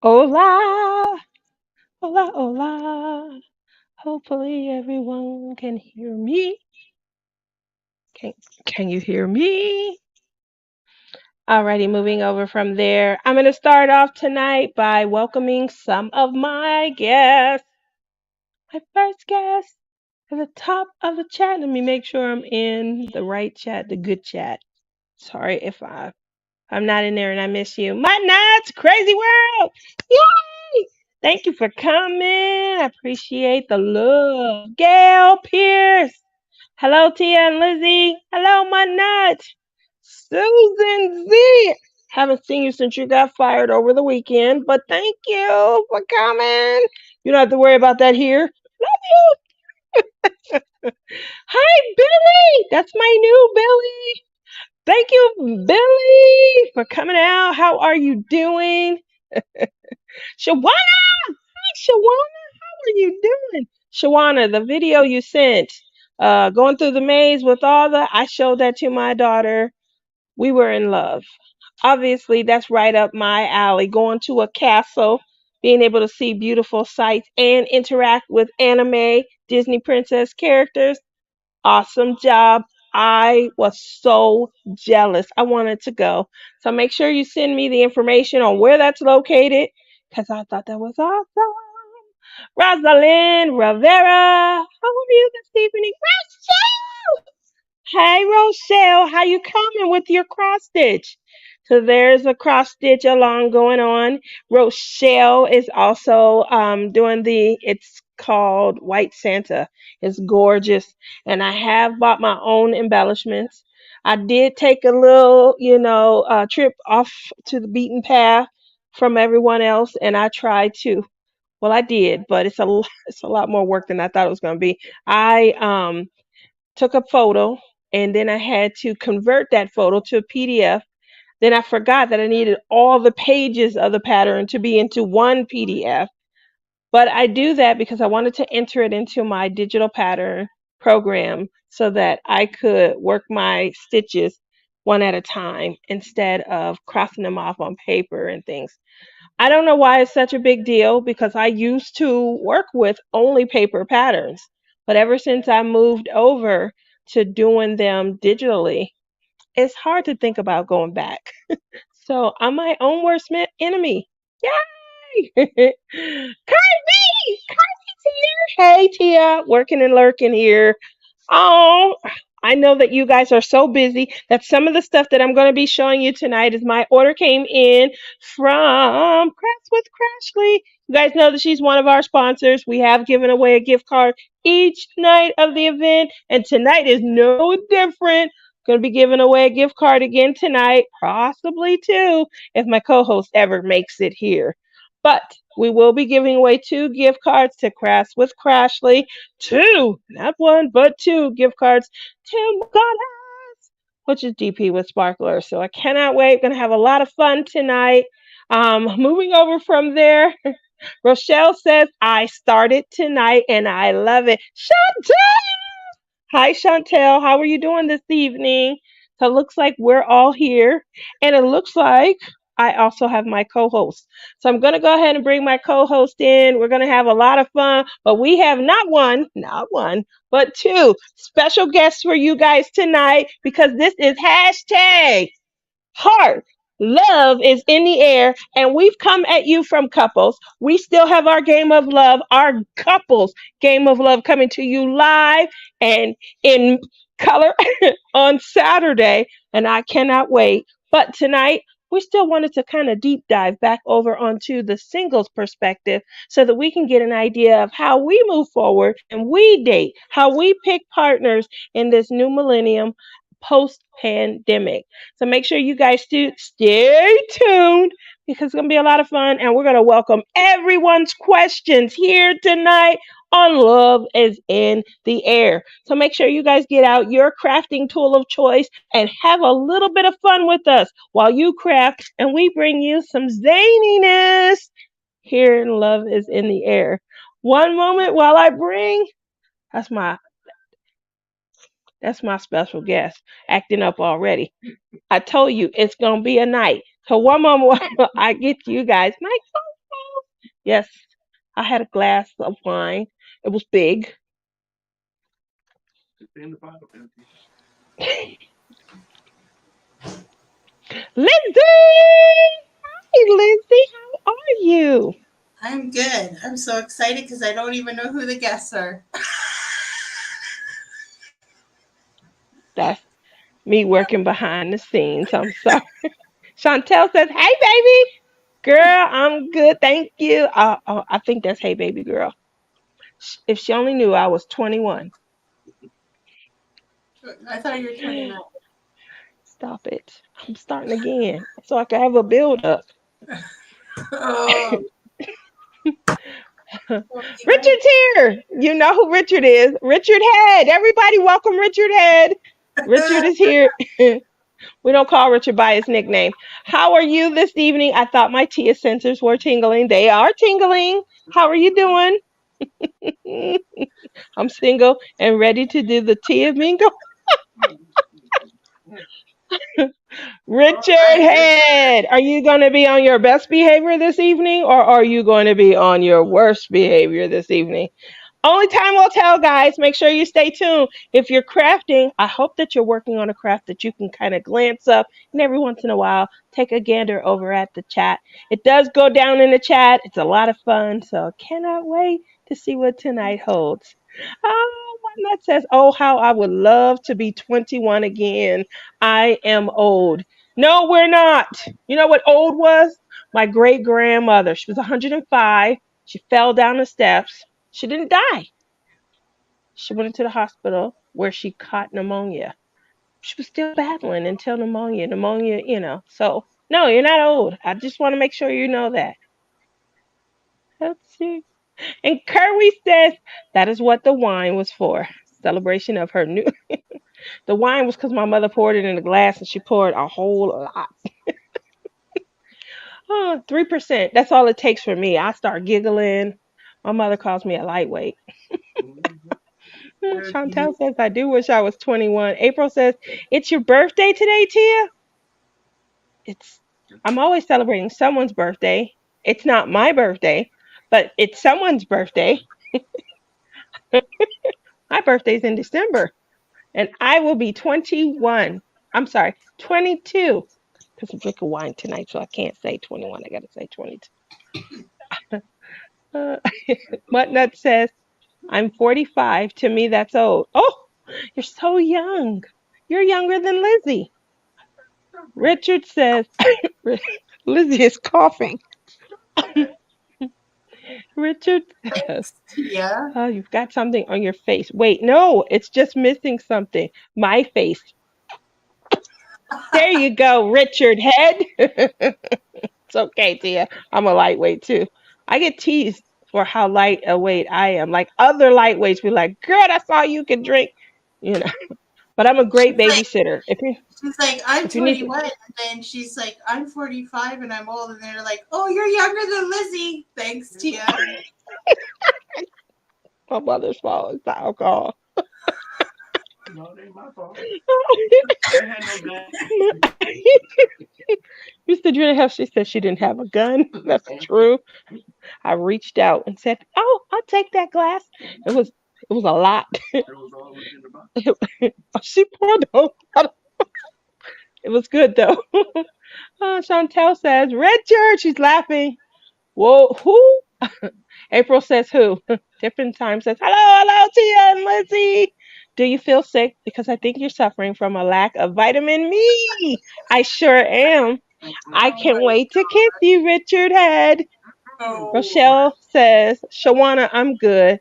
Hola, hola, hola. Hopefully everyone can hear me. Can can you hear me? Alrighty, moving over from there. I'm gonna start off tonight by welcoming some of my guests. My first guest at the top of the chat. Let me make sure I'm in the right chat, the good chat. Sorry if I'm not in there and I miss you. My nuts, crazy world. Yay! Thank you for coming. I appreciate the love. Gail Pierce. Hello, Tia and Lizzie. Hello, my nuts. Susan Z. Haven't seen you since you got fired over the weekend, but thank you for coming. You don't have to worry about that here. Love you. Hi, Billy. That's my new Billy. Thank you, Billy, for coming out. How are you doing? Shawana! Hi, Shawana. How are you doing? Shawana, the video you sent, going through the maze with all the, I showed that to my daughter. We were in love. Obviously, that's right up my alley. Going to a castle, being able to see beautiful sights and interact with anime Disney princess characters. Awesome job. I was so jealous. I wanted to go. So make sure you send me the information on where that's located because I thought that was awesome. Rosalind Rivera, how are you this evening? Hey Rochelle, how you coming with your cross stitch? So there's a cross stitch along going on. Rochelle is also doing it's called White Santa. It's gorgeous. And I have bought my own embellishments. I did take a little, trip off to the beaten path from everyone else, and I tried to. Well, I did, but it's a lot more work than I thought it was going to be. I took a photo and then I had to convert that photo to a PDF. Then I forgot that I needed all the pages of the pattern to be into one PDF. But I do that because I wanted to enter it into my digital pattern program so that I could work my stitches one at a time instead of crossing them off on paper and things. I don't know why it's such a big deal because I used to work with only paper patterns. But ever since I moved over to doing them digitally, it's hard to think about going back. So I'm my own worst enemy. Yay! Carly! Carly's here. Hey, Tia. Working and lurking here. Oh, I know that you guys are so busy that some of the stuff that I'm going to be showing you tonight is my order came in from Crafts with Crashly. You guys know that she's one of our sponsors. We have given away a gift card each night of the event, and tonight is no different. Going to be giving away a gift card again tonight, possibly two, if my co-host ever makes it here. But we will be giving away two gift cards to Crafts with Crashly. Two, not one, but two gift cards to McDonald's, which is DP with Sparkler. So I cannot wait. Going to have a lot of fun tonight. Moving over from there, Rochelle says, I started tonight and I love it. Chantel! Hi, Chantel. How are you doing this evening? So it looks like we're all here. And it looks like I also have my co-host. So I'm going to go ahead and bring my co-host in. We're going to have a lot of fun, but we have not one, but two special guests for you guys tonight because this is hashtag heart. Love is in the air, and we've come at you from couples. We still have our game of love, our couples game of love coming to you live and in color on Saturday, and I cannot wait. But tonight, we still wanted to kind of deep dive back over onto the singles perspective so that we can get an idea of how we move forward and we date, how we pick partners in this new millennium post pandemic. So make sure you guys stay tuned because it's going to be a lot of fun and we're going to welcome everyone's questions here tonight on Love is in the Air. So make sure you guys get out your crafting tool of choice and have a little bit of fun with us while you craft and we bring you some zaniness here in Love is in the Air. One moment while I bring that's my that's my special guest acting up already. I told you it's gonna be a night. So one moment while I get you guys my Yes, I had a glass of wine. It was big. Lizzie! Hey, Lizzie, how are you? I'm good. I'm so excited because I don't even know who the guests are. That's me working behind the scenes. I'm sorry. Chantel says, "Hey, baby girl, I'm good, thank you." I think that's "Hey, baby girl." If she only knew I was 21. I thought you were 29. Stop it. I'm starting again so I can have a build up. Oh, okay, great. Richard's here. You know who Richard is. Richard Head. Everybody welcome Richard Head. Richard is here. We don't call Richard by his nickname. How are you this evening? I thought my Tia sensors were tingling. They are tingling. How are you doing? I'm single and ready to do the Tia Mingle. Richard All right. Head, are you going to be on your best behavior this evening or are you going to be on your worst behavior this evening? Only time will tell, guys. Make sure you stay tuned. If you're crafting, I hope that you're working on a craft that you can kind of glance up and every once in a while take a gander over at the chat. It does go down in the chat. It's a lot of fun. So I cannot wait to see what tonight holds. One that says, "Oh, how I would love to be 21 again. I am old." No, we're not. You know what old was? My great grandmother. She was 105. She fell down the steps. She didn't die. She went into the hospital where she caught pneumonia. She was still battling until pneumonia. So, no, you're not old. I just want to make sure you know that. Let's see. And Kerry says that is what the wine was for. Celebration of her new. The wine was because my mother poured it in a glass and she poured a whole lot. Oh, 3%. That's all it takes for me. I start giggling. My mother calls me a lightweight. Chantel says, "I do wish I was 21." April says, "It's your birthday today, Tia?" It's I'm always celebrating someone's birthday. It's not my birthday, but it's someone's birthday. My birthday's in December, and I will be 21. I'm sorry, 22. Because I'm drinking wine tonight, so I can't say 21. I got to say 22. Uh, Nut says, "I'm 45. To me, that's old." Oh, you're so young. You're younger than Lizzie. Richard says, Lizzie is coughing. Richard says, Thanks, Tia. "Oh, you've got something on your face." Wait, no, it's just missing something. My face. There you go, Richard Head. It's okay, Tia. I'm a lightweight too. I get teased for how light a weight I am. Like other lightweights be like, "Girl, that's all you can drink," you know. But I'm a great She's like, babysitter. she's like, I'm If you need 21, and then she's like, I'm 45 and I'm old, and they're like, oh, you're younger than Lizzie. Thanks, Tia. my mother's fault, it's the alcohol. Mr. Drinhouse, she said she didn't have a gun. That's true. I reached out and said, "Oh, I'll take that glass." It was it was a lot. She poured the whole bottle. It was good though. Chantel says, "Richard," she's laughing. Whoa, who? April says who? Different time says, "Hello, hello, Tia and Lizzie. Do you feel sick? Because I think you're suffering from a lack of vitamin me." I sure am. I Oh can't my wait to kiss you, Richard Head. oh. Rochelle says, "Shawana, I'm good."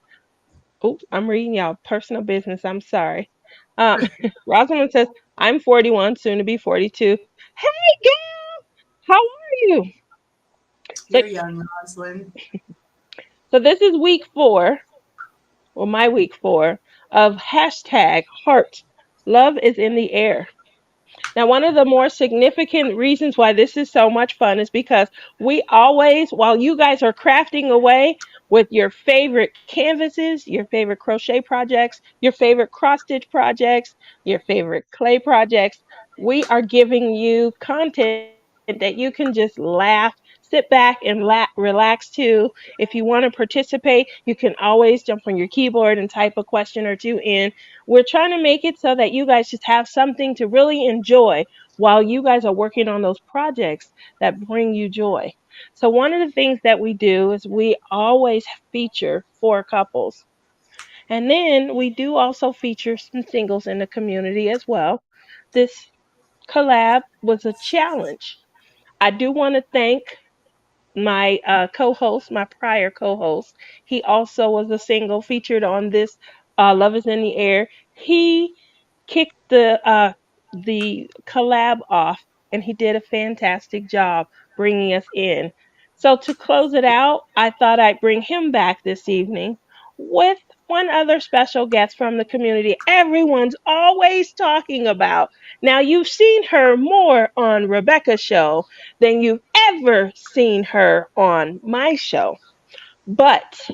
Oops, I'm reading y'all personal business. I'm sorry. Um, Rosalind says, "I'm 41, soon to be 42. Hey, girl, how are you?" So, You're young, Rosalind. so this is week 4, or my week 4, of hashtag heart. Love is in the air. Now, one of the more significant reasons why this is so much fun is because we always, while you guys are crafting away with your favorite canvases, your favorite crochet projects, your favorite cross stitch projects, your favorite clay projects, we are giving you content that you can just laugh, sit back and relax too. If you want to participate, you can always jump on your keyboard and type a question or two in. We're trying to make it so that you guys just have something to really enjoy while you guys are working on those projects that bring you joy. So, one of the things that we do is we always feature four couples. And then we do also feature some singles in the community as well. This collab was a challenge. I do want to thank my co-host, my prior co-host. He also was a single featured on this Love is in the Air. He kicked the collab off, and he did a fantastic job bringing us in. So to close it out, I thought I'd bring him back this evening with one other special guest from the community everyone's always talking about. Now, you've seen her more on Rebecca's show than you've ever seen her on my show. But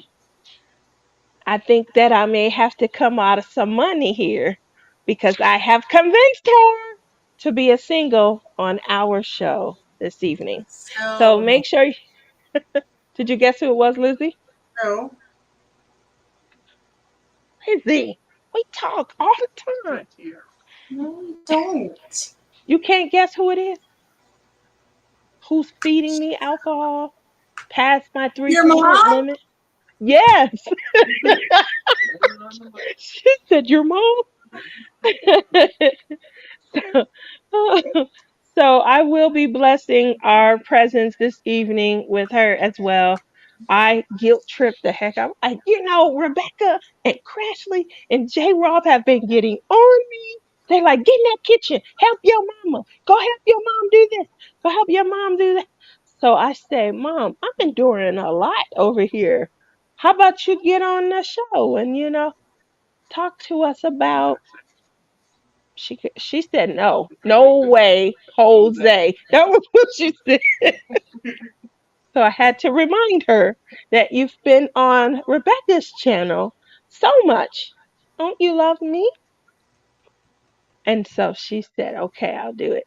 I think that I may have to come out of some money here because I have convinced her to be a single on our show this evening. So So no, make sure. Did you guess who it was, Lizzie? no, Lizzie, we talk all the time. no, we don't. You can't guess who it is? Who's feeding me alcohol past my Your 3% mom? limit? Yes. She said, your mom? So I will be blessing our presence this evening with her as well. I guilt tripped the heck out. Rebecca and Crashly and J Rob have been getting on me. They're like, get in that kitchen, help your mama. Go help your mom do this. Go help your mom do that. So I say, Mom, I'm enduring a lot over here. How about you get on the show and, talk to us about she said no. No way, Jose. That was what she said. So I had to remind her that you've been on Rebecca's channel so much. Don't you love me? And so she said, okay, I'll do it.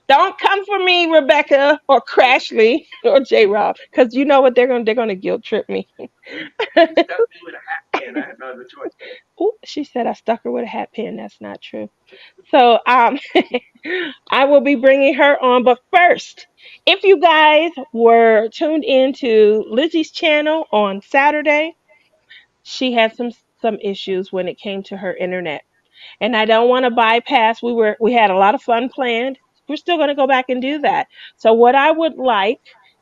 Don't come for me, Rebecca or Crashly or J Rob, because you know what they're gonna guilt trip me. Ooh, she said I stuck her with a hat pin. That's not true. So I will be bringing her on. But first, if you guys were tuned into Lizzie's channel on Saturday, she had some issues when it came to her internet, and I don't want to bypass. We had a lot of fun planned. We're still going to go back and do that. So what I would like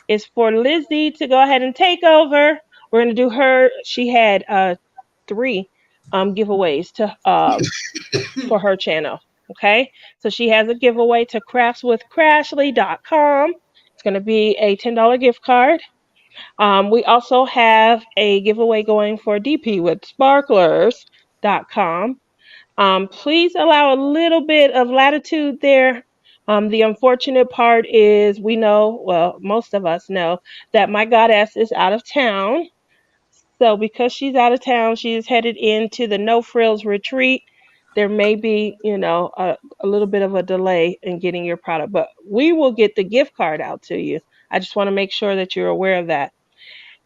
is for Lizzie to go ahead and take over. We're going to do her. She had three giveaways to for her channel. Okay, so she has a giveaway to craftswithcrashly.com. It's going to be a $10 gift card. We also have a giveaway going for DP with sparklers.com. Please allow a little bit of latitude there. The unfortunate part is we know, well, most of us know that my goddess is out of town. So because she's out of town, she is headed into the No Frills retreat. There may be, a little bit of a delay in getting your product, but we will get the gift card out to you. I just want to make sure that you're aware of that.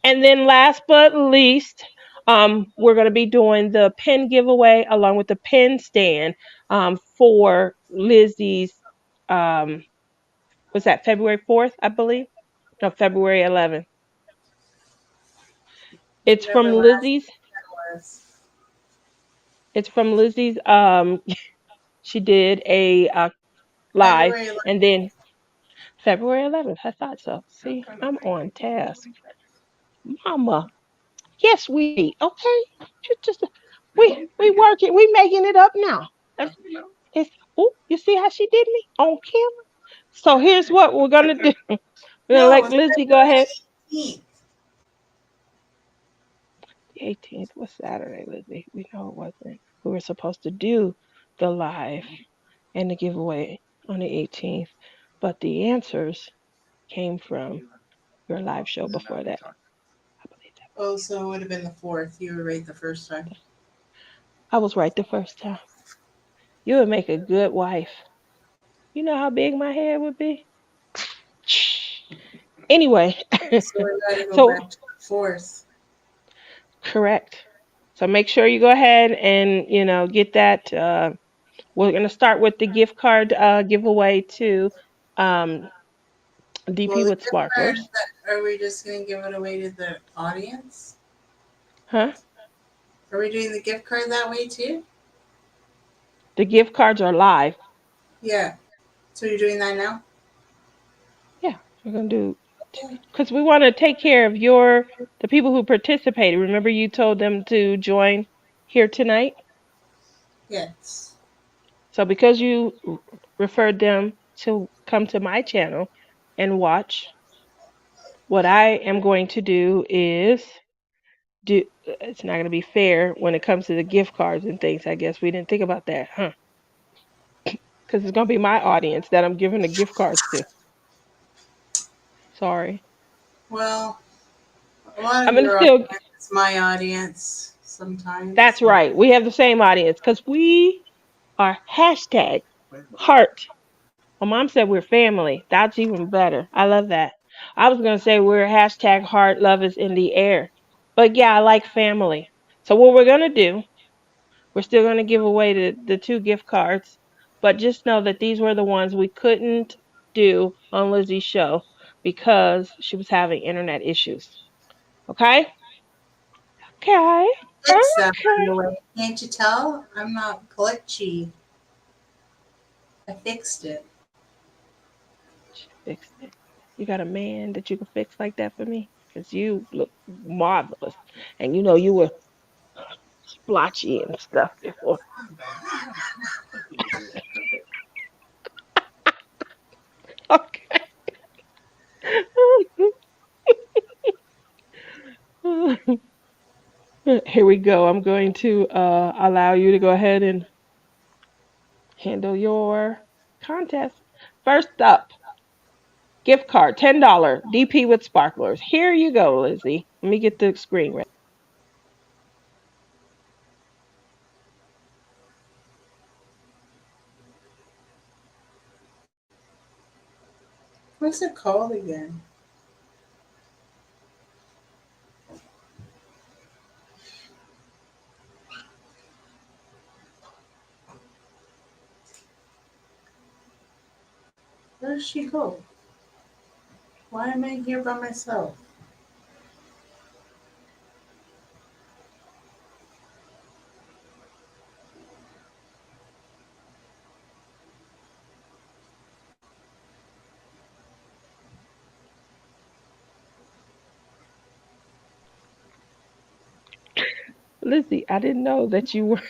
And then last but least, we're going to be doing the pen giveaway along with the pen stand for Lizzie's, um, was that February 4th, I believe? No, February 11th. It's from Whatever last Lizzie's. weekend was. It's from Lizzie's. She did a live, February 11th. and then February 11th. I thought so. See, I'm on task, Mama. Yes, we okay. Just we working. We making it up now. It's oh, you see how she did me on camera. So here's what we're gonna do. We're gonna No, it let was Lizzie go ahead. February 18th. The 18th was Saturday, Lizzie. We know it wasn't. We were supposed to do the live and the giveaway on the 18th, but the answers came from your live show before that. I believe that was Oh, so it would have been the 4th. You were right the first time. I was right the first time. You would make a good wife. You know how big my head would be? Anyway, So we gotta go so back to the fourth. correct. So make sure you go ahead and get that. We're gonna start with the gift card giveaway to um, Well, DP the with gift card, Sparklers, are we just gonna give it away to the audience? huh? Are we doing the gift card that way too? The gift cards are live. Yeah. So you're doing that now? Yeah, we're gonna do Okay. because we want to take care of the people who participated. Remember, you told them to join here tonight. Yes. So because you referred them to come to my channel and watch, what I am going to do is do. It's not going to be fair when it comes to the gift cards and things. I guess we didn't think about that, huh? Because it's going to be my audience that I'm giving the gift cards to. Sorry. Well, a lot I'm of going to your still. audience is my audience sometimes. That's So. right. We have the same audience because we are hashtag heart. My mom said we're family. That's even better. I love that. I was going to say we're hashtag heart love is in the air. But yeah, I like family. So what we're going to do, we're still going to give away the two gift cards. But just know that these were the ones we couldn't do on Lizzie's show because she was having internet issues. Okay? Okay. Fix that, by Okay. the way. Can't you tell? I'm not glitchy. I fixed it. She fixed it. You got a man that you can fix like that for me? Because you look marvelous. And you were splotchy and stuff before. Okay. Here we go. I'm going to allow you to go ahead and handle your contest. First up, gift card, $10, DP with sparklers. Here you go, Lizzie. Let me get the screen ready. What's it called again? Where does she go? Why am I here by myself? Lizzie, I didn't know that you were.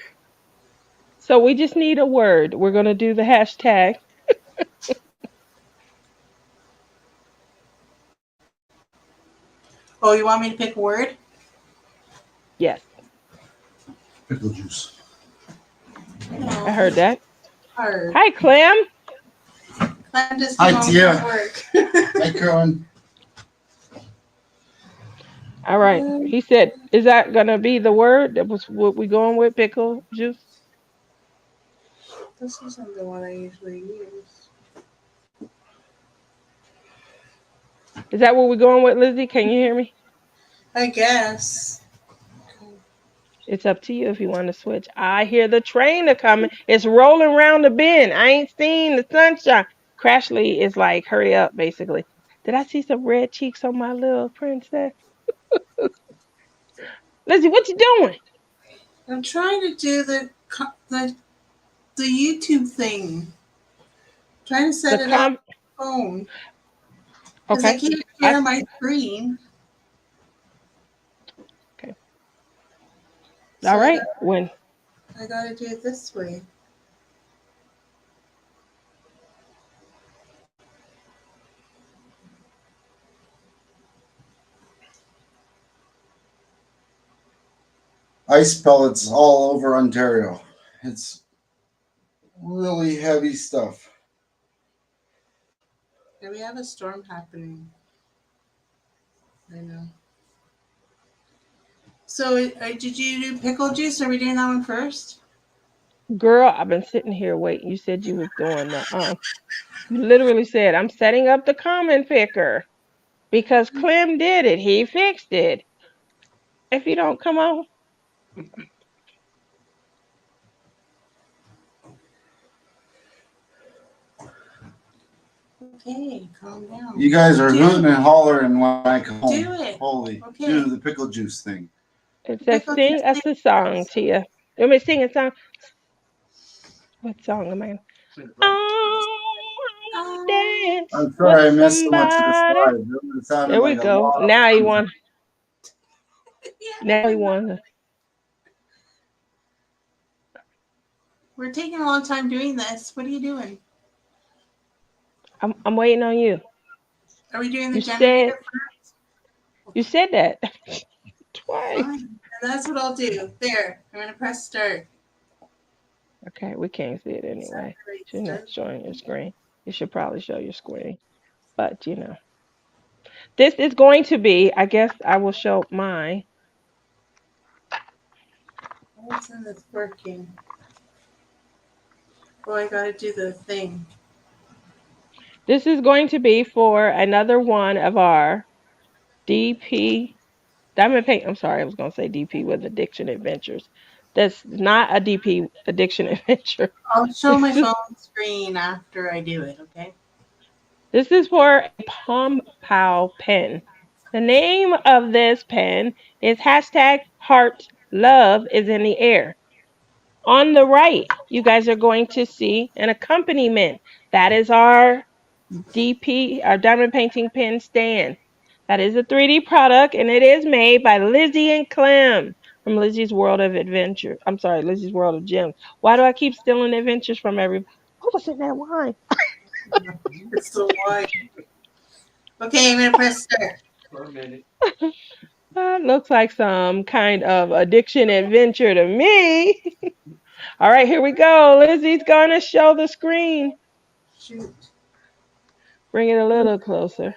So we just need a word. We're going to do the hashtag. Oh, you want me to pick a word? Yes, Pickle juice. I No, heard it's that. hard. Hi, Clem. Clem just Hi, came home Tia. from work. Hi, Carolyn. All right. He said, is that going to be the word that was what we going with, pickle juice? This isn't the one I usually use. Is that what we're going with, Lizzie? Can you hear me? I guess. It's up to you if you want to switch. I hear the train a coming. It's rolling around the bend. I ain't seen the sunshine. Crashly is like, hurry up, basically. Did I see some red cheeks on my little princess? Lizzie, what you doing? I'm trying to do the YouTube thing. Trying to The set it up com. on my phone because I Okay. can't I share my screen. okay. So All right. I gotta do it this way. Ice pellets all over Ontario. It's really heavy stuff. Yeah, we have a storm happening. I know. So did you do pickle juice? Are we doing that one first? Girl, I've been sitting here waiting. You said you was doing the You literally said, I'm setting up the comment picker. because Clem did it. He fixed it. If you don't come on, Okay, calm down. You guys are hooting and hollering when I come home. Do it. Holy, Okay. do the pickle juice thing. it says sing us a song, Tia. You want me to sing a song? What song am I? Oh, I wanna dance I'm with sorry I missed so much of the somebody. slide. It sounded There we like a go. lot of Now you fun. want. Now you want. We're taking a long time doing this. What are you doing? I'm waiting on you. Are we doing the You generator said first? you said that twice. Fine. And that's what I'll do. There. I'm going to press start. Okay, we can't see it anyway. You're not showing your screen. You should probably show your screen. But you know, this is going to be. I guess I will show mine. What's in this working? Oh, I got to do the thing. This is going to be for another one of our DP Diamond Paint. I'm sorry, I was going to say DP with Addiction Adventures. That's not a DP Addiction Adventure. I'll show my phone screen after I do it, okay? This is for a Palm Pow pen. The name of this pen is hashtag Heart Love is in the air. On the right, you guys are going to see an accompaniment. That is our DP, our diamond painting pen stand. That is a 3D product, and it is made by Lizzie and Clem from Lizzie's World of Adventure. I'm sorry, Lizzie's World of Gems. Why do I keep stealing adventures from everybody? What was in that wine? It's the wine. Okay, I'm going to press start. Looks like some kind of addiction adventure to me. All right, here we go. Lizzie's going to show the screen. Shoot. Bring it a little closer.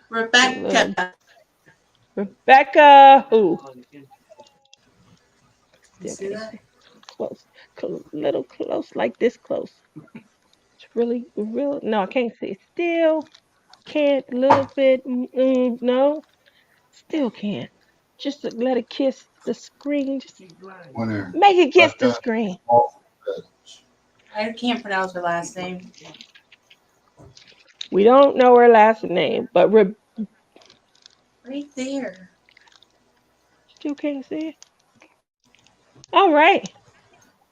Rebecca. Rebecca, who? You see that? Close, little close, like this close. It's really, no, I can't see. Still can't, little bit, no, still can't. Just to let it kiss the screen. Just make it kiss the screen. I can't pronounce her last name. We don't know her last name, but right there. Still can't see it. All right,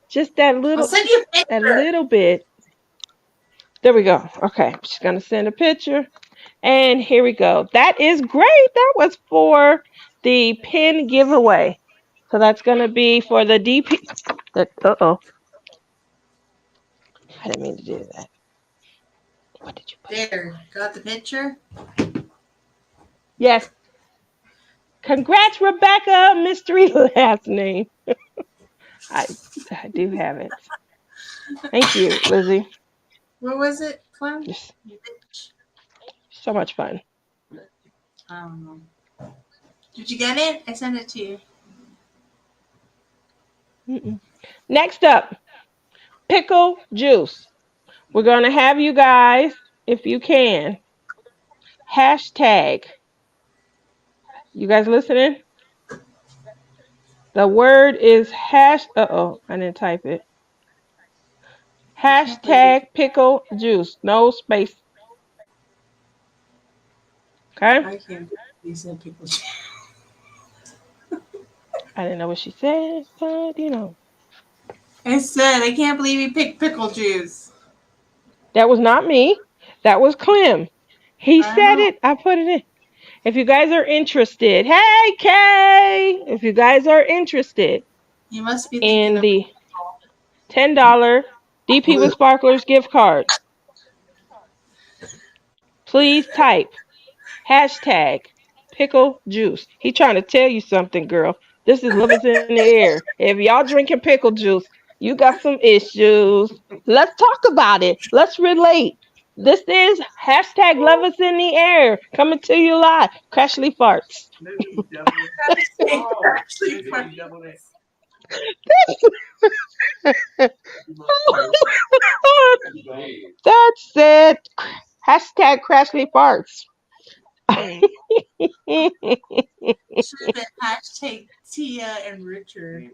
just that little, I'll send you a picture. that little bit. There we go. Okay, I'm just gonna send a picture, and here we go. That is great. That was for the pin giveaway. So that's gonna be for the DP. Uh-oh. I didn't mean to do that. What did you put? There. Got the picture? Yes. Congrats, Rebecca. Mystery last name. I do have it. Thank you, Lizzie. What was it, Clem? Just so much fun. I don't know. Did you get it? I sent it to you. Next up, pickle juice. We're going to have you guys, if you can, hashtag. You guys listening? The word is uh-oh, I didn't type it. Hashtag pickle juice. No space. Okay? I can't. You said pickle juice. I didn't know what she said, but you know. I said, I can't believe you picked pickle juice. That was not me. That was Clem. He said it. I put it in. If you guys are interested, hey Kay! If you guys are interested you must be in the $10 DP with Sparklers gift card, please type hashtag pickle juice. He trying to tell you something, girl. This is love is in the air. If y'all drinking pickle juice, you got some issues. Let's talk about it. Let's relate. This is hashtag love is in the air. Coming to you live. Crashly farts. That's it. Hashtag Crashly farts. Should have been hashtag Tia and Richard.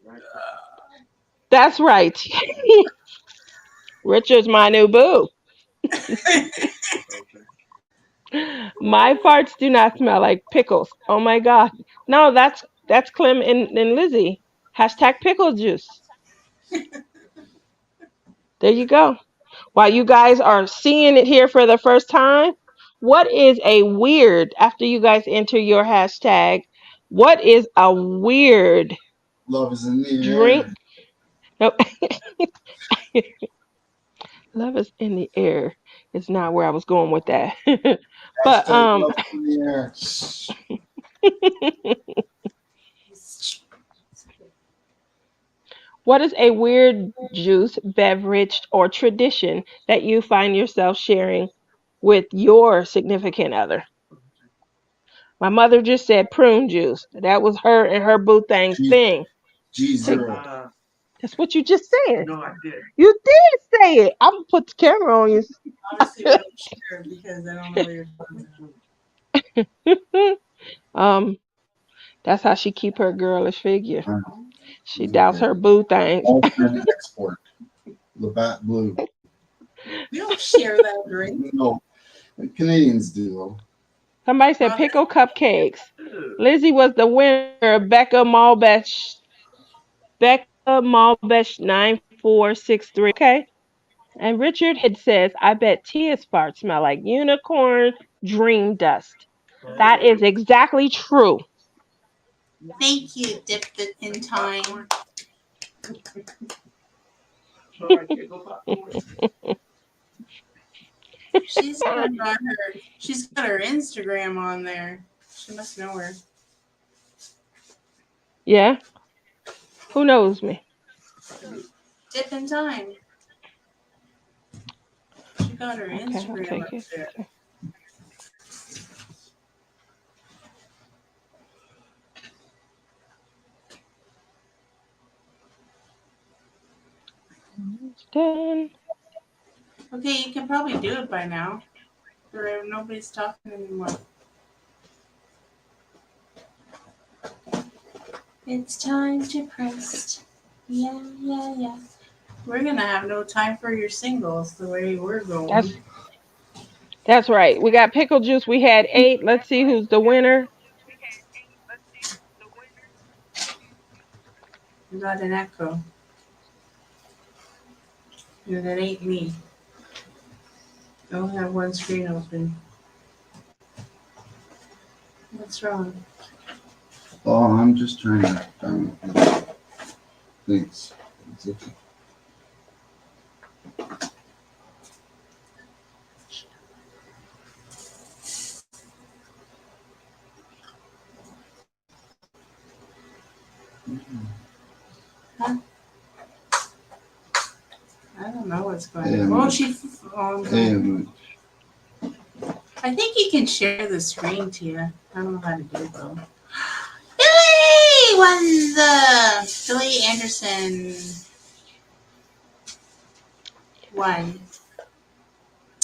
That's right. Richard's my new boo. My farts do not smell like pickles. Oh my god. No, that's Clem and Lizzie. Hashtag pickle juice. There you go. While you guys are seeing it here for the first time, what is a weird, after you guys enter your hashtag, what is a weird Love is in the drink? air. No, love is in the air is not where I was going with that. But Hashtag love is in the air. what is a weird juice, beverage, or tradition that you find yourself sharing with your significant other? My mother just said prune juice. That was her and her boo thing's G thing. To, G0. that's what you just said. You did say it. I'm gonna put the camera on you. Obviously, we don't share because I don't know what you're talking um, that's how she keep her girlish figure. Uh, She doubts her boo things. Ultimate export. Labatt Blue. about. We don't share that drink. No, the Canadians do though. Somebody said pickle cupcakes. Lizzie was the winner. Becca Malbesh 9463. Okay. And Richard had says, I bet Tia's farts smell like unicorn dream dust. That is exactly true. Thank you, dipped it in time. She's got her Instagram on there. She must know her. Yeah. Who knows me? Dip in time. She got her Okay, I'll Instagram take up it. there. Okay. It's done. Okay, you can probably do it by now. Nobody's talking anymore. It's time to press. Yeah, yeah, yeah. We're gonna have no time for your singles the way we're going. That's right. We got pickle juice. We had 8. Let's see who's the winner. You got an echo. And it ain't me. I only have one screen open. What's wrong? Oh, I'm just trying to find things. It's okay. Huh? I don't know what's going Yeah, on. man. Oh, And I think you can share the screen, Tia. I don't know how to do it though. Billy won Billy Anderson won.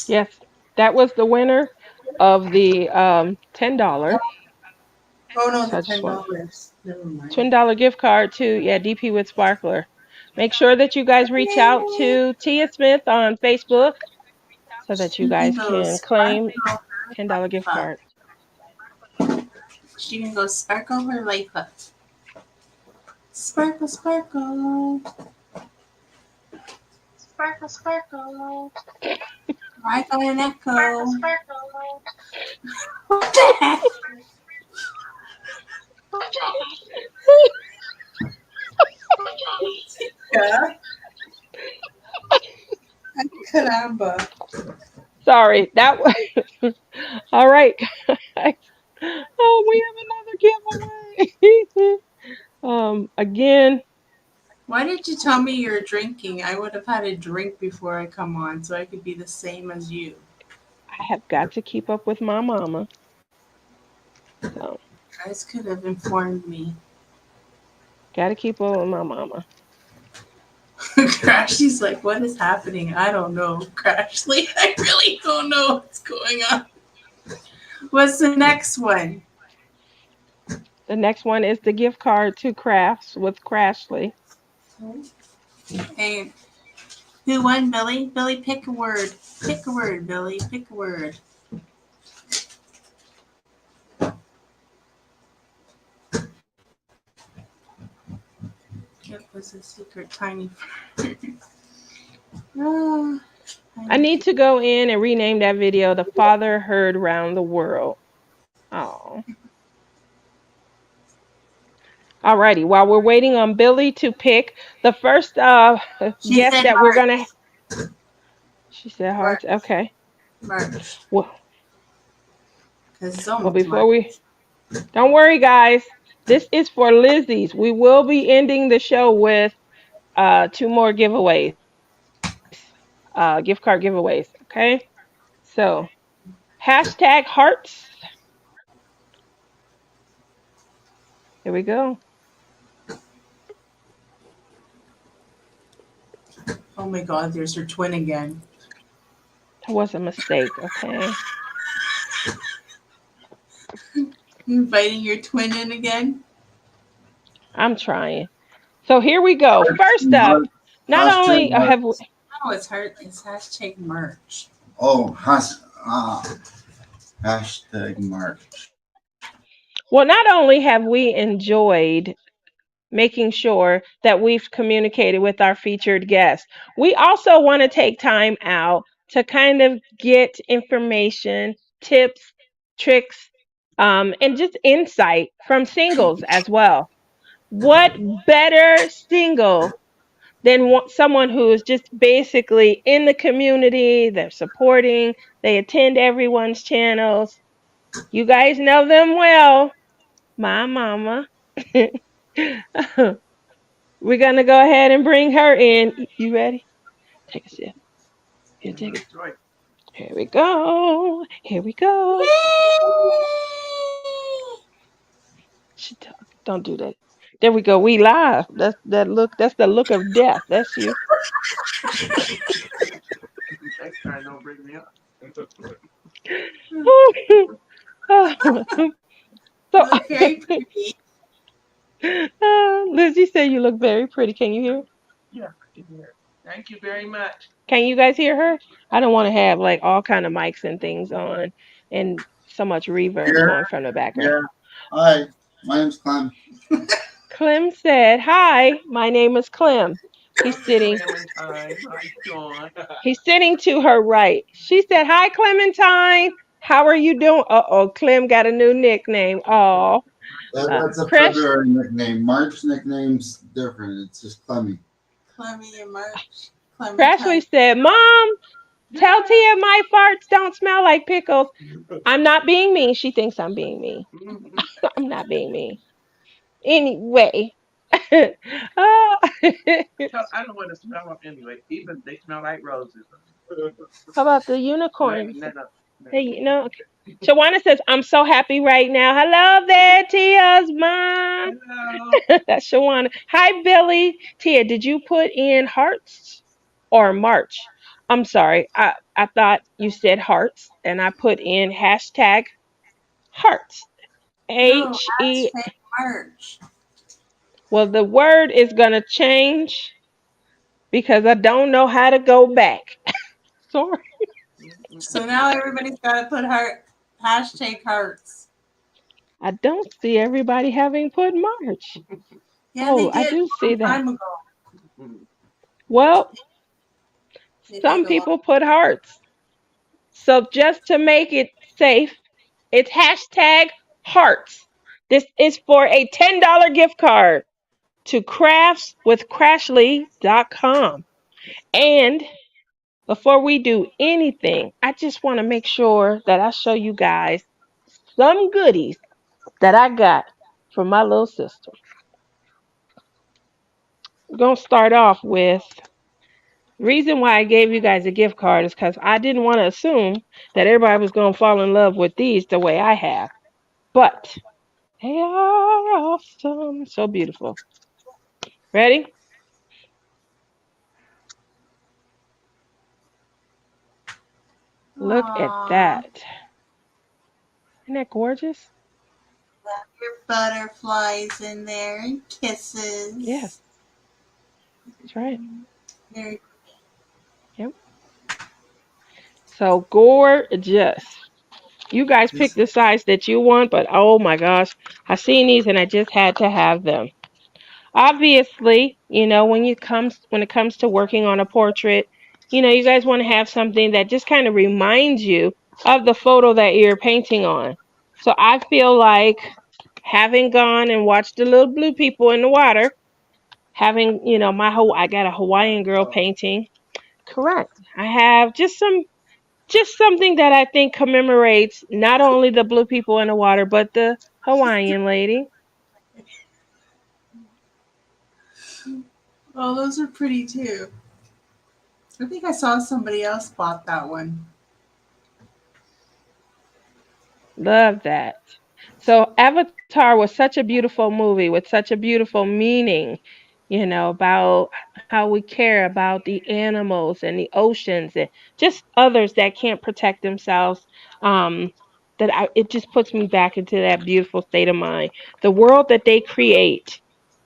Yes, that was the winner of the $10. Oh no, So the I just want $10. Never mind. $20 gift card to DP with Sparkler. Make sure that you guys reach out to Tia Smith on Facebook so that you She can guys go can claim sparkle $10 gift her life card. up. She can go sparkle her life up. Sparkle, sparkle. Sparkle, sparkle. I got an echo. Sparkle. What the heck? Yeah. Caramba. Sorry, that was all right, guys. Oh, we have another giveaway. Again, Why did you tell me you're drinking? I would have had a drink before I come on so I could be the same as you. I have got to keep up with my mama. So, You guys could have informed me. got to keep up with my mama. Crashly's like, what is happening? I don't know. Crashly, I really don't know what's going on. What's the next one? The next one is the gift card to Crafts with Crashly. Hey, who won, Billy? Billy, pick a word. Pick a word, Billy. Pick a word. It was a secret tiny. Oh, I need to go in and rename that video The Father Heard Round the World. Oh. Alrighty, while we're waiting on Billy to pick the first she guest said that we're gonna. March. She said hearts. Okay. March. Well, Because it's well, almost before March. we, don't worry, guys. This is for Lizzie's. We will be ending the show with 2 more giveaways, gift card giveaways. Okay. So hashtag hearts. Here we go. Oh my God, there's her twin again. That was a mistake. Okay. You inviting your twin in again? I'm trying. So here we go. First up, March. not Hashtag only March. have we, No, it's her. It's hashtag March. Oh, hashtag March. well, not only have we enjoyed making sure that we've communicated with our featured guests, we also want to take time out to kind of get information, tips, tricks, and just insight from singles as well. What better single than someone who is just basically in the community, they're supporting, they attend everyone's channels. You guys know them well. My mama. We're going to go ahead and bring her in. You ready? Take a sip. Here, take it. Here we go. Here we go. She talk. Don't do that. There we go. We live. That's that look. That's the look of death. That's you. Next time, don't bring me up. so, You look very pretty. Lizzie said you look very pretty. Can you hear? Yeah, I can hear. Thank you very much. Can you guys hear her? I don't want to have like all kind of mics and things on and so much reverb Here? going from the background. Yeah. Hi, my name's Clem. Clem said, "Hi, my name is Clem." He's sitting. Clementine, hi, Dawn. He's sitting to her right. She said, "Hi, Clementine. How are you doing?" Uh-oh, Clem got a new nickname. Oh, That's a Crash. February nickname. March nickname's different. It's just Clemmy. Clemmy and March. Crashly Clementine. said, "Mom, tell Tia my farts don't smell like pickles." I'm not being mean. She thinks I'm being mean. I'm not being mean. Anyway. Oh. I don't want to smell them anyway. Even they smell like roses. How about the unicorns? No. Hey, Shawana says, "I'm so happy right now." Hello there, Tia's mom. Hello. That's Shawana. Hi, Billy. Tia, did you put in hearts or March? I'm sorry. I thought you said hearts, and I put in hashtag hearts. No, HE. hashtag March. Well, the word is going to change because I don't know how to go back. Sorry. So now everybody's got to put heart. Hashtag hearts. I don't see everybody having put March. Yeah, they Oh, I did do a see long that. time ago. Well, They some did a long. people put hearts. So just to make it safe, it's hashtag hearts. This is for a $10 gift card to craftswithcrashly.com. And before we do anything, I just want to make sure that I show you guys some goodies that I got from my little sister. We're going to start off with reason why I gave you guys a gift card is because I didn't want to assume that everybody was going to fall in love with these the way I have. But they are awesome. So beautiful. Ready? Look at Aww. that. Isn't that gorgeous? Your butterflies in there and Yes, kisses. that's right. Very Yep. So gorgeous. You guys pick This the size that you want, but oh my gosh, I seen these and I just had to have them. Obviously, when it comes to working on a portrait, you guys want to have something that just kind of reminds you of the photo that you're painting on. So I feel like having gone and watched the little blue people in the water, having, I got a Hawaiian girl painting. Correct. I have just something that I think commemorates not only the blue people in the water, but the Hawaiian lady. Oh, those are pretty too. I think I saw somebody else bought that one. Love that. So Avatar was such a beautiful movie with such a beautiful meaning, about how we care about the animals and the oceans and just others that can't protect themselves. Um, it just puts me back into that beautiful state of mind. The world that they create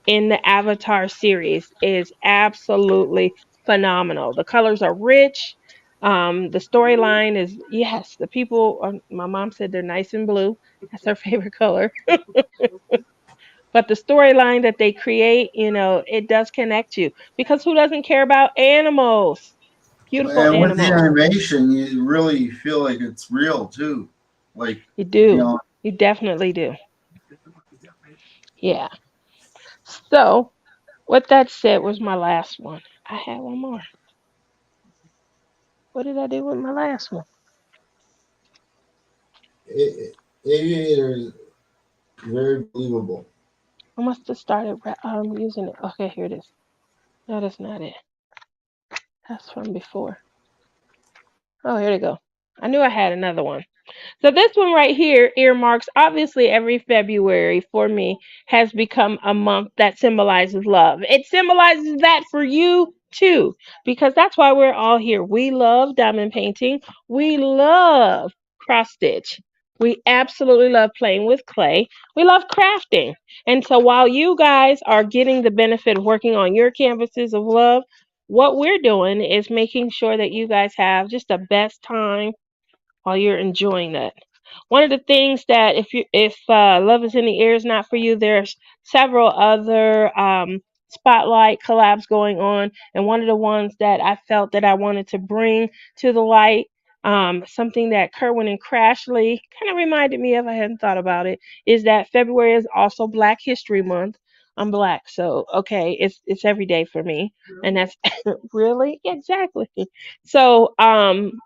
in the Avatar series is absolutely phenomenal. The colors are rich. The storyline is, yes, the people, my mom said they're nice and blue. That's her favorite color. But the storyline that they create, it does connect you because who doesn't care about animals? Beautiful and with the animals. animation, you really feel like it's real too. Like You you do. know, You definitely do. Yeah. So, with that said, was my last one. I had one more. What did I do with my last one? aviator is very believable. I must have started using it. Okay, here it is. No, that's not it. That's from before. Oh, here we go. I knew I had another one. So this one right here earmarks obviously every February for me has become a month that symbolizes love. It symbolizes that for you too because that's why we're all here. We love diamond painting. We love cross stitch. We absolutely love playing with clay. We love crafting. And so while you guys are getting the benefit of working on your canvases of love, what we're doing is making sure that you guys have just the best time while you're enjoying that. One of the things that if Love is in the Air is not for you, there's several other spotlight collabs going on, and one of the ones that I felt that I wanted to bring to the light, something that Kerwin and Crashly kind of reminded me of, I hadn't thought about it, is that February is also Black History Month. I'm black, so okay, it's every day for me, and that's really exactly. So,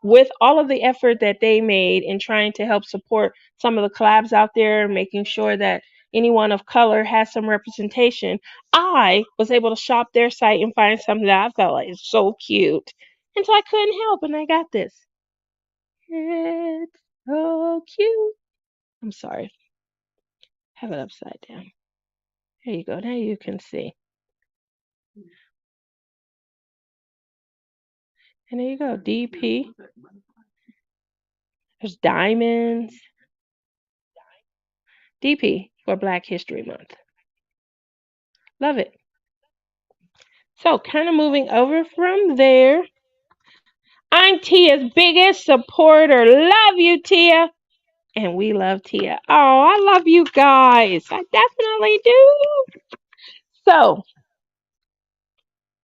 with all of the effort that they made in trying to help support some of the collabs out there, making sure that anyone of color has some representation, I was able to shop their site and find something that I felt like is so cute. And so I couldn't help, and I got this. It's so cute. I'm sorry, have it upside down. There you go. Now you can see. And there you go, DP. There's diamonds. DP for Black History Month. Love it. So, kind of moving over from there, I'm Tia's biggest supporter. Love you, Tia. And we love Tia. Oh, I love you guys. I definitely do. So,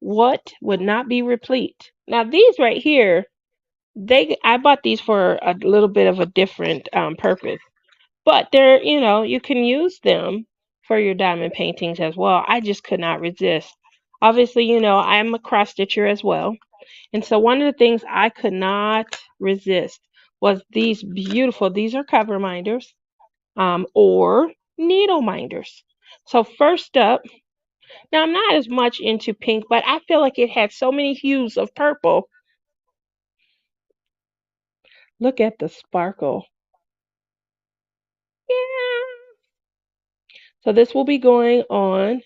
what would not be replete? Now, these right here, I bought these for a little bit of a different purpose. But they're, you can use them for your diamond paintings as well. I just could not resist. Obviously, I'm a cross stitcher as well. And so one of the things I could not resist was these are cover minders, or needle minders. So first up, now I'm not as much into pink, but I feel like it had so many hues of purple. Look at the sparkle. Yeah. So this will be going on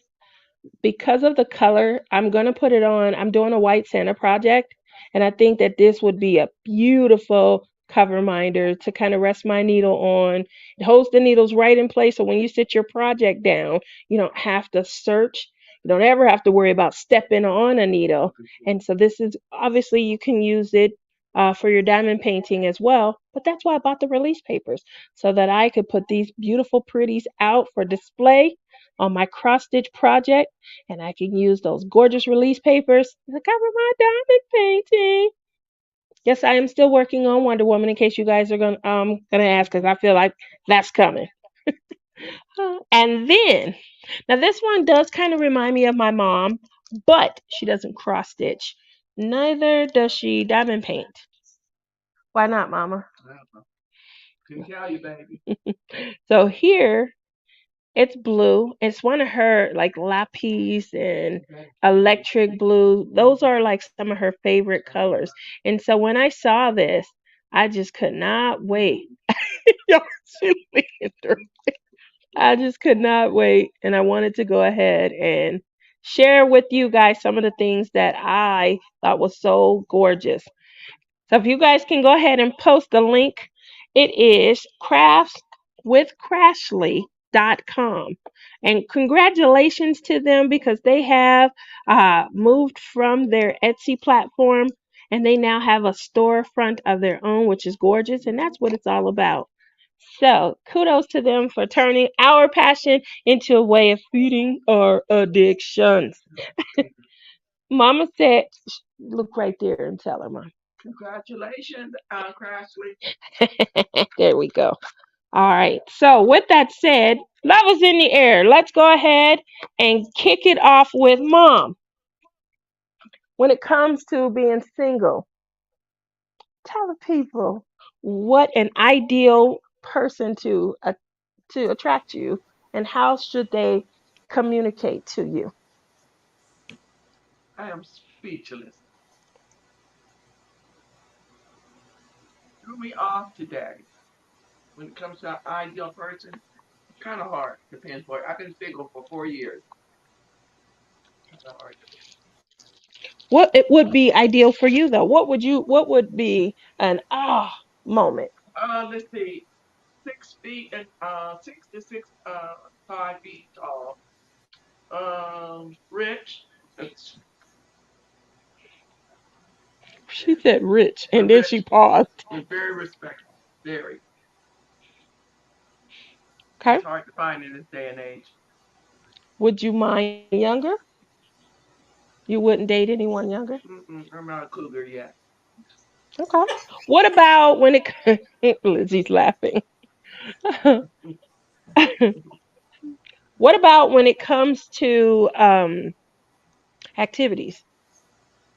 because of the color. I'm going to put it on. I'm doing a white Santa project, and I think that this would be a beautiful cover minder to kind of rest my needle on. It holds the needles right in place so when you sit your project down, you don't have to search. You don't ever have to worry about stepping on a needle. And so this is obviously you can use it for your diamond painting as well. But that's why I bought the release papers so that I could put these beautiful pretties out for display on my cross stitch project, and I can use those gorgeous release papers to cover my diamond painting. Yes, I am still working on Wonder Woman. In case you guys are gonna ask, because I feel like that's coming. And then now this one does kind of remind me of my mom, but she doesn't cross stitch. Neither does she diamond paint. Why not, Mama? I don't know. Couldn't tell you, baby. So here it's blue. It's one of her like lapis and Okay. electric blue. Those are like some of her favorite colors. And so when I saw this, I just could not wait. Y'all see me in there. I just could not wait. And I wanted to go ahead and share with you guys some of the things that I thought was so gorgeous. So if you guys can go ahead and post the link, it is craftswithcrashly.com. And congratulations to them because they have moved from their Etsy platform and they now have a storefront of their own, which is gorgeous. And that's what it's all about. So kudos to them for turning our passion into a way of feeding our addictions. Mama said, look right there and tell her, Mom. Congratulations, Craftley. There we go. All right. So, with that said, love is in the air. Let's go ahead and kick it off with Mom. When it comes to being single, tell the people what an ideal person to attract you and how should they communicate to you. I am speechless. Threw me off today. When it comes to an ideal person, it's kind of hard to pinpoint. I've been single for 4 years. Kind of hard to What it would be ideal for you though? What would be an moment? let's see. 6 feet and 6 to 5 feet tall. Rich. She said rich and then she Rich paused. and very respectful. Very. Okay. It's hard to find in this day and age. Would you mind younger? You wouldn't date anyone younger? I'm not a cougar yet. Okay. What about when it Lizzie's laughing. What about when it comes to activities?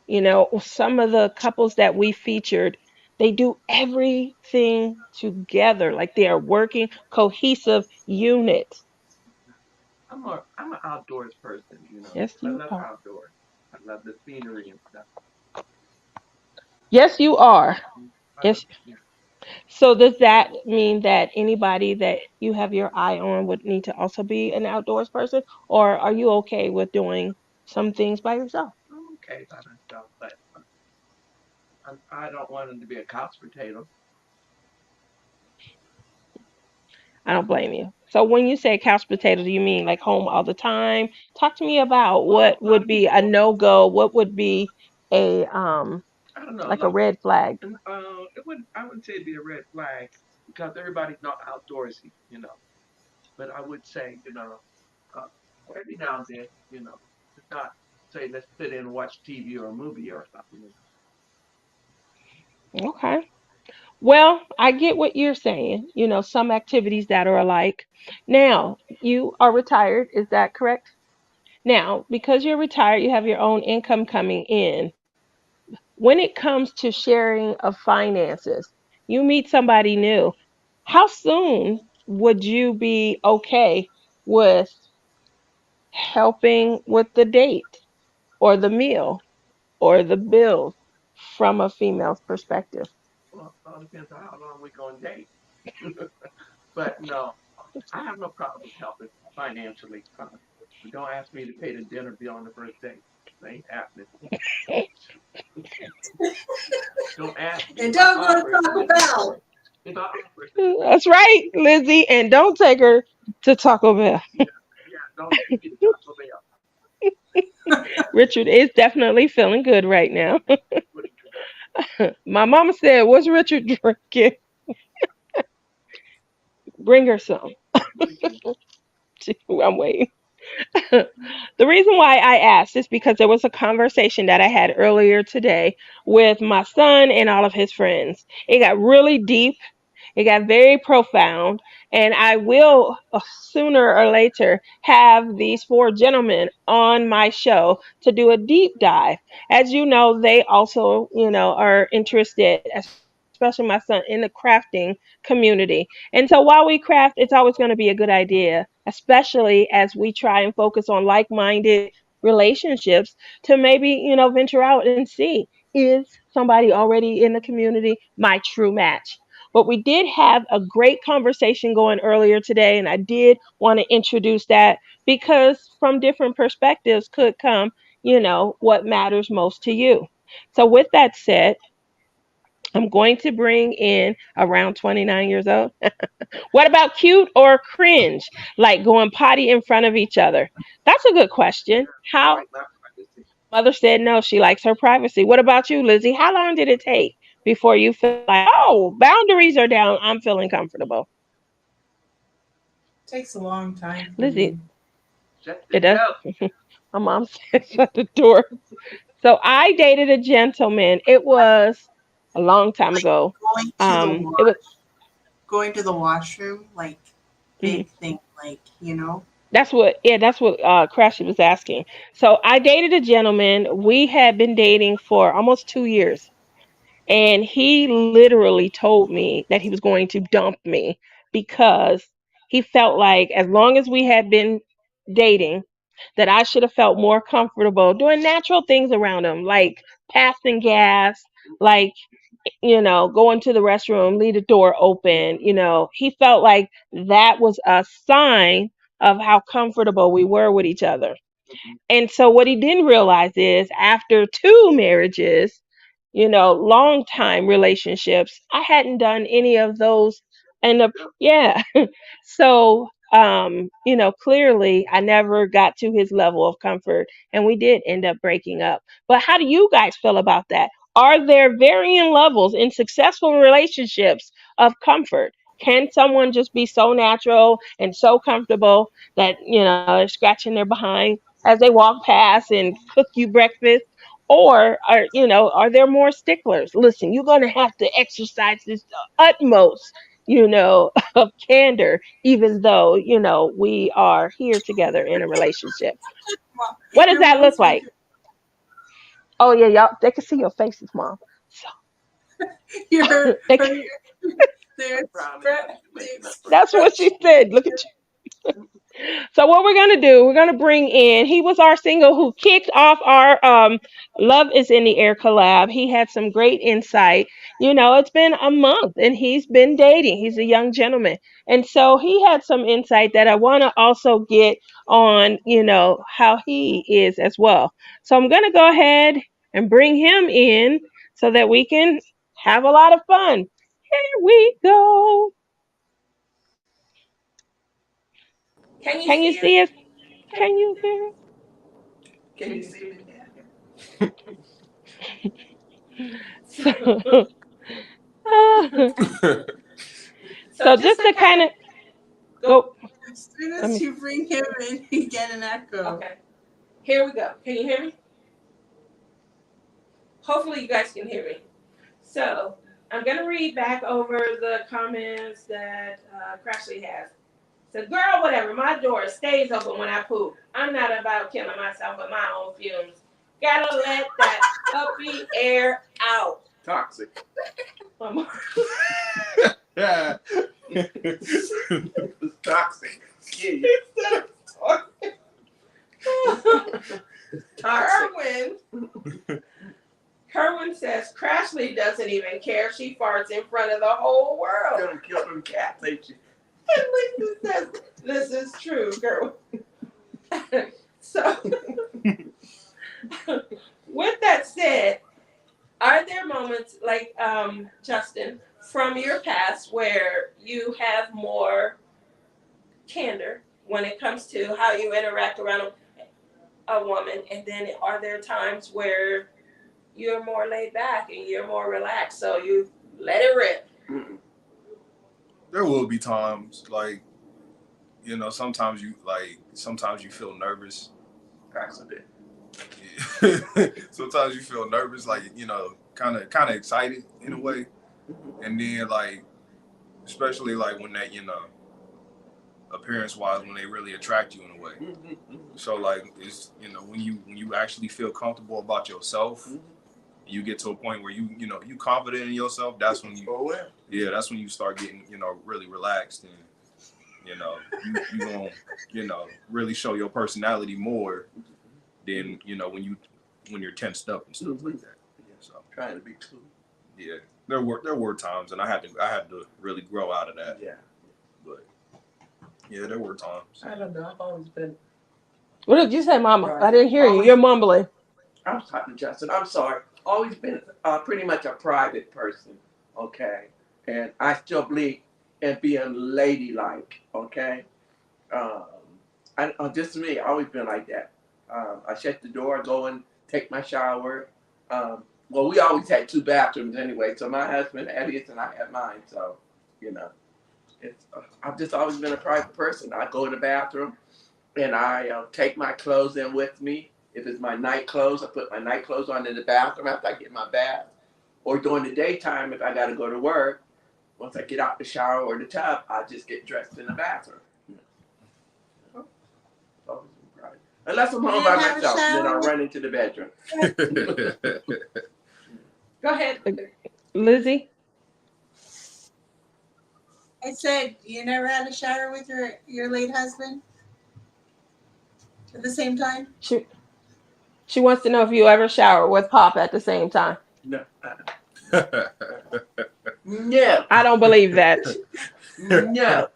You know, some of the couples that we featured, they do everything together, like they are working cohesive unit. I'm an outdoors person. Yes, I you love are. outdoors. I love the scenery and stuff. Yes, you are. I love Yes. yeah. So does that mean that anybody that you have your eye on would need to also be an outdoors person, or are you okay with doing some things by yourself? I'm okay by myself, but I don't want him to be a couch potato. I don't blame you. So when you say couch potato, do you mean like home all the time? Talk to me about Well, what a lot would of be a people, no go, what would be a I don't know, like a red flag. and I wouldn't say it'd be a red flag because everybody's not outdoorsy. But I would say, uh, every now and then, it's not say let's sit in and watch TV or a movie or something. Okay. Well, I get what you're saying. You know, some activities that are alike. Now, you are retired, is that correct? Now, because you're retired, you have your own income coming in. When it comes to sharing of finances, you meet somebody new. How soon would you be okay with helping with the date or the meal or the bills from a female's perspective? Well, it all depends on how long we're going to date. But no, I have no problem with helping financially. But don't ask me to pay the dinner bill on the first date. It ain't happening. Don't ask me And if I don't go to offer it. Taco Bell. If I offer, say yes. That's right, Lizzie. And don't take her to Taco Bell. Yeah, yeah. Don't take me to Taco Bell. Richard is definitely feeling good right now. What are you doing? My mama said, "What's Richard drinking?" Bring her some. Bring me. I'm waiting. The reason why I asked is because there was a conversation that I had earlier today with my son and all of his friends. It got really deep. It got very profound, and I will sooner or later have these four gentlemen on my show to do a deep dive. As you know, they also, are interested, especially my son, in the crafting community. And so while we craft, it's always going to be a good idea, especially as we try and focus on like-minded relationships to maybe, venture out and see, is somebody already in the community my true match? But we did have a great conversation going earlier today, and I did want to introduce that because from different perspectives could come, what matters most to you. So, with that said, I'm going to bring in around 29 years old. What about cute or cringe? Like going potty in front of each other? That's a good question. Yeah, I How like my privacy. mother said no, she likes her privacy. What about you, Lizzie? How long did it take before you feel like, oh, boundaries are down, I'm feeling comfortable? Takes a long time for Lizzie, me. Shut the it does. door. My mom said shut the door. So I dated a gentleman. It was a long time Like ago. going to the It was going to the washroom, like mhm. big thing, like you know. That's what Crashy was asking. So I dated a gentleman. We had been dating for almost 2 years. And he literally told me that he was going to dump me because he felt like as long as we had been dating, that I should have felt more comfortable doing natural things around him, like passing gas, like, going to the restroom, leave the door open. He felt like that was a sign of how comfortable we were with each other. Mhm. And so what he didn't realize is after two marriages, long time relationships, I hadn't done any of those. And Yeah. yeah. So, clearly I never got to his level of comfort and we did end up breaking up. But how do you guys feel about that? Are there varying levels in successful relationships of comfort? Can someone just be so natural and so comfortable that, they're scratching their behind as they walk past and cook you breakfast? Or are there more sticklers? Listen, you're gonna have to exercise this utmost, of candor, even though, we are here together in a relationship. Mom, What does your that look mom's like? making Oh yeah, y'all, they can see your faces, mom. your So they her can, there's Brownie, spread you the making up for that's what she expression. said. Look at So what we're gonna do, we're gonna bring in. He was our single who kicked off our Love is in the Air collab. He had some great insight. It's been a month and he's been dating. He's a young gentleman, and so he had some insight that I want to also get on. How he is as well. So I'm gonna go ahead and bring him in so that we can have a lot of fun. Here we go. Can you Can you see us? see us? Can you hear us? Can Can you you see see me? me? Yeah. Yeah. So, So so just just to to kind kind of of go go, as soon let as me. you bring him in, you get an echo. Okay. Here we go. Can you hear me? Hopefully you guys can hear me. So I'm gonna read back over the comments that Crashly has. So, girl, whatever. My door stays open when I poop. I'm not about killing myself with my own fumes. Gotta let that puppy air out. Toxic. Yeah. Toxic. Yeah. Toxic. Kerwin says Crashly doesn't even care. She farts in front of the whole world. Gonna kill them cats, ain't you? And Lisa says, this is true, Kerwin. So, with that said, are there moments like Justin from your past where you have more candor when it comes to how you interact around a woman, and then are there times where you're more laid back and you're more relaxed, so you let it rip? There will be times like sometimes you feel nervous. Accident. Sometimes you feel nervous, like kind of excited in a way, and then like especially like when that appearance wise when they really attract you in a way. So like it's when you actually feel comfortable about yourself, you get to a point where you confident in yourself. That's when that's when you start getting really relaxed, and you gonna really show your personality more than when you're tensed up and stuff like that. So Trying to be cool. yeah, there were times, and I had to really grow out of that. Yeah. But yeah, there were times. I don't know. I've always been. What did you say, Mama? Right. I didn't hear you. Always- You're mumbling. I was talking to Justin. I'm sorry. Always been pretty much a private person. Okay. And I still believe in being ladylike. Okay. Just me, I always been like that. I shut the door, go and take my shower. Well, we always had two bathrooms anyway, so my husband had his and I had mine. So, you know, I've just always been a private person. I go in the bathroom and I take my clothes in with me. If it's my night clothes, I put my night clothes on in the bathroom after I get my bath. Or during the daytime, if I got to go to work, once I get out the shower or the tub, I just get dressed in the bathroom. Unless I'm home by myself, then I'll run into the bedroom. Go ahead. Lizzie? I said, you never had a shower with your late husband at the same time? She wants to know if you ever shower with Pop at the same time. No. No. I don't believe that. No.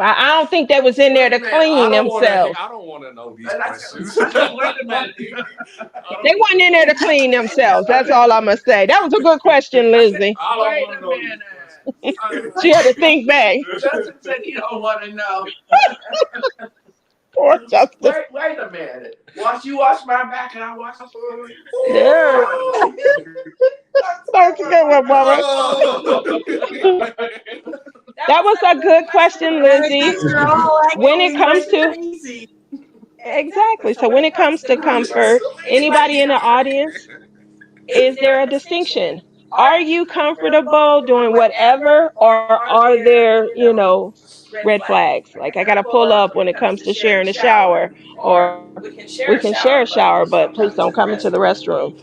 I don't think they was in there to clean themselves. I don't want to know these questions. questions. Wait a minute. They wasn't in there to clean themselves. That's all I'm going to say. That was a good question, Lizzie. Wait a minute. She had to think back. Justin said he don't want to know. Poor Justin. Wait a minute. You wash my back and I wash yours. Yeah. That's a good one, Mama. That was a good question, Lizzie. When it comes to exactly, so when it comes to comfort, anybody in the audience, is there a distinction? Are you comfortable doing whatever, or are there, red flags? Like I gotta pull up when it comes to sharing a shower, or we can share a shower, but please don't come into the restroom.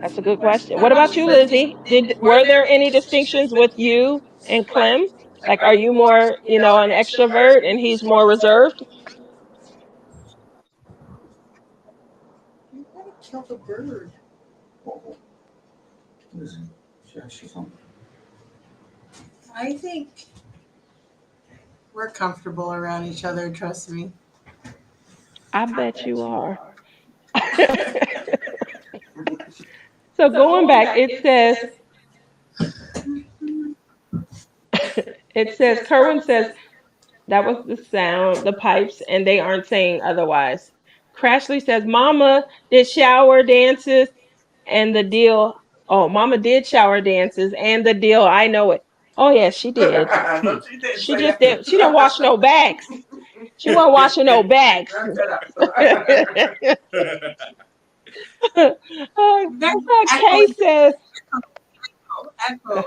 That's a good question. What about you, Lizzie? Were there any distinctions with you and Clem? Like, are you more, an extrovert and he's more reserved? You gotta kill the bird. I think we're comfortable around each other, trust me. I bet you are. So going back, it says, Kerwin says, that was the sound, the pipes, and they aren't saying otherwise. Crashly says, Mama did shower dances and the deal. Oh, Mama did shower dances and the deal. I know it. Oh, yeah, she did. No, She just did. She didn't wash no bags. She wasn't washing no bags. Kay says, Echo.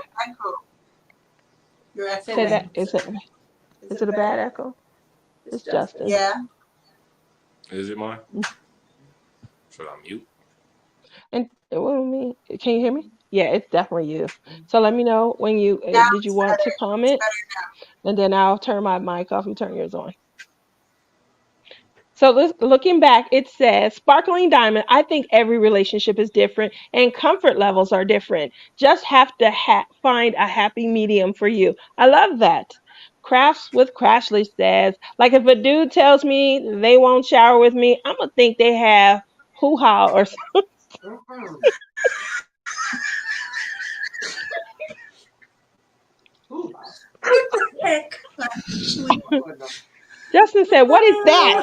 You're say that. Is it a bad echo? It's Justin. Yeah. Is it mine? Should I mute? And can you hear me? Yeah, it's definitely you. So let me know when you did you want to comment, and then I'll turn my mic off and turn yours on. So looking back, it says, Sparkling Diamond, I think every relationship is different and comfort levels are different. Just have to find a happy medium for you. I love that. Crafts with Crashly says, like if a dude tells me they won't shower with me, I'm going to think they have hoo-ha or something. Ooh. What the heck? Actually. Justin said, "What is that?"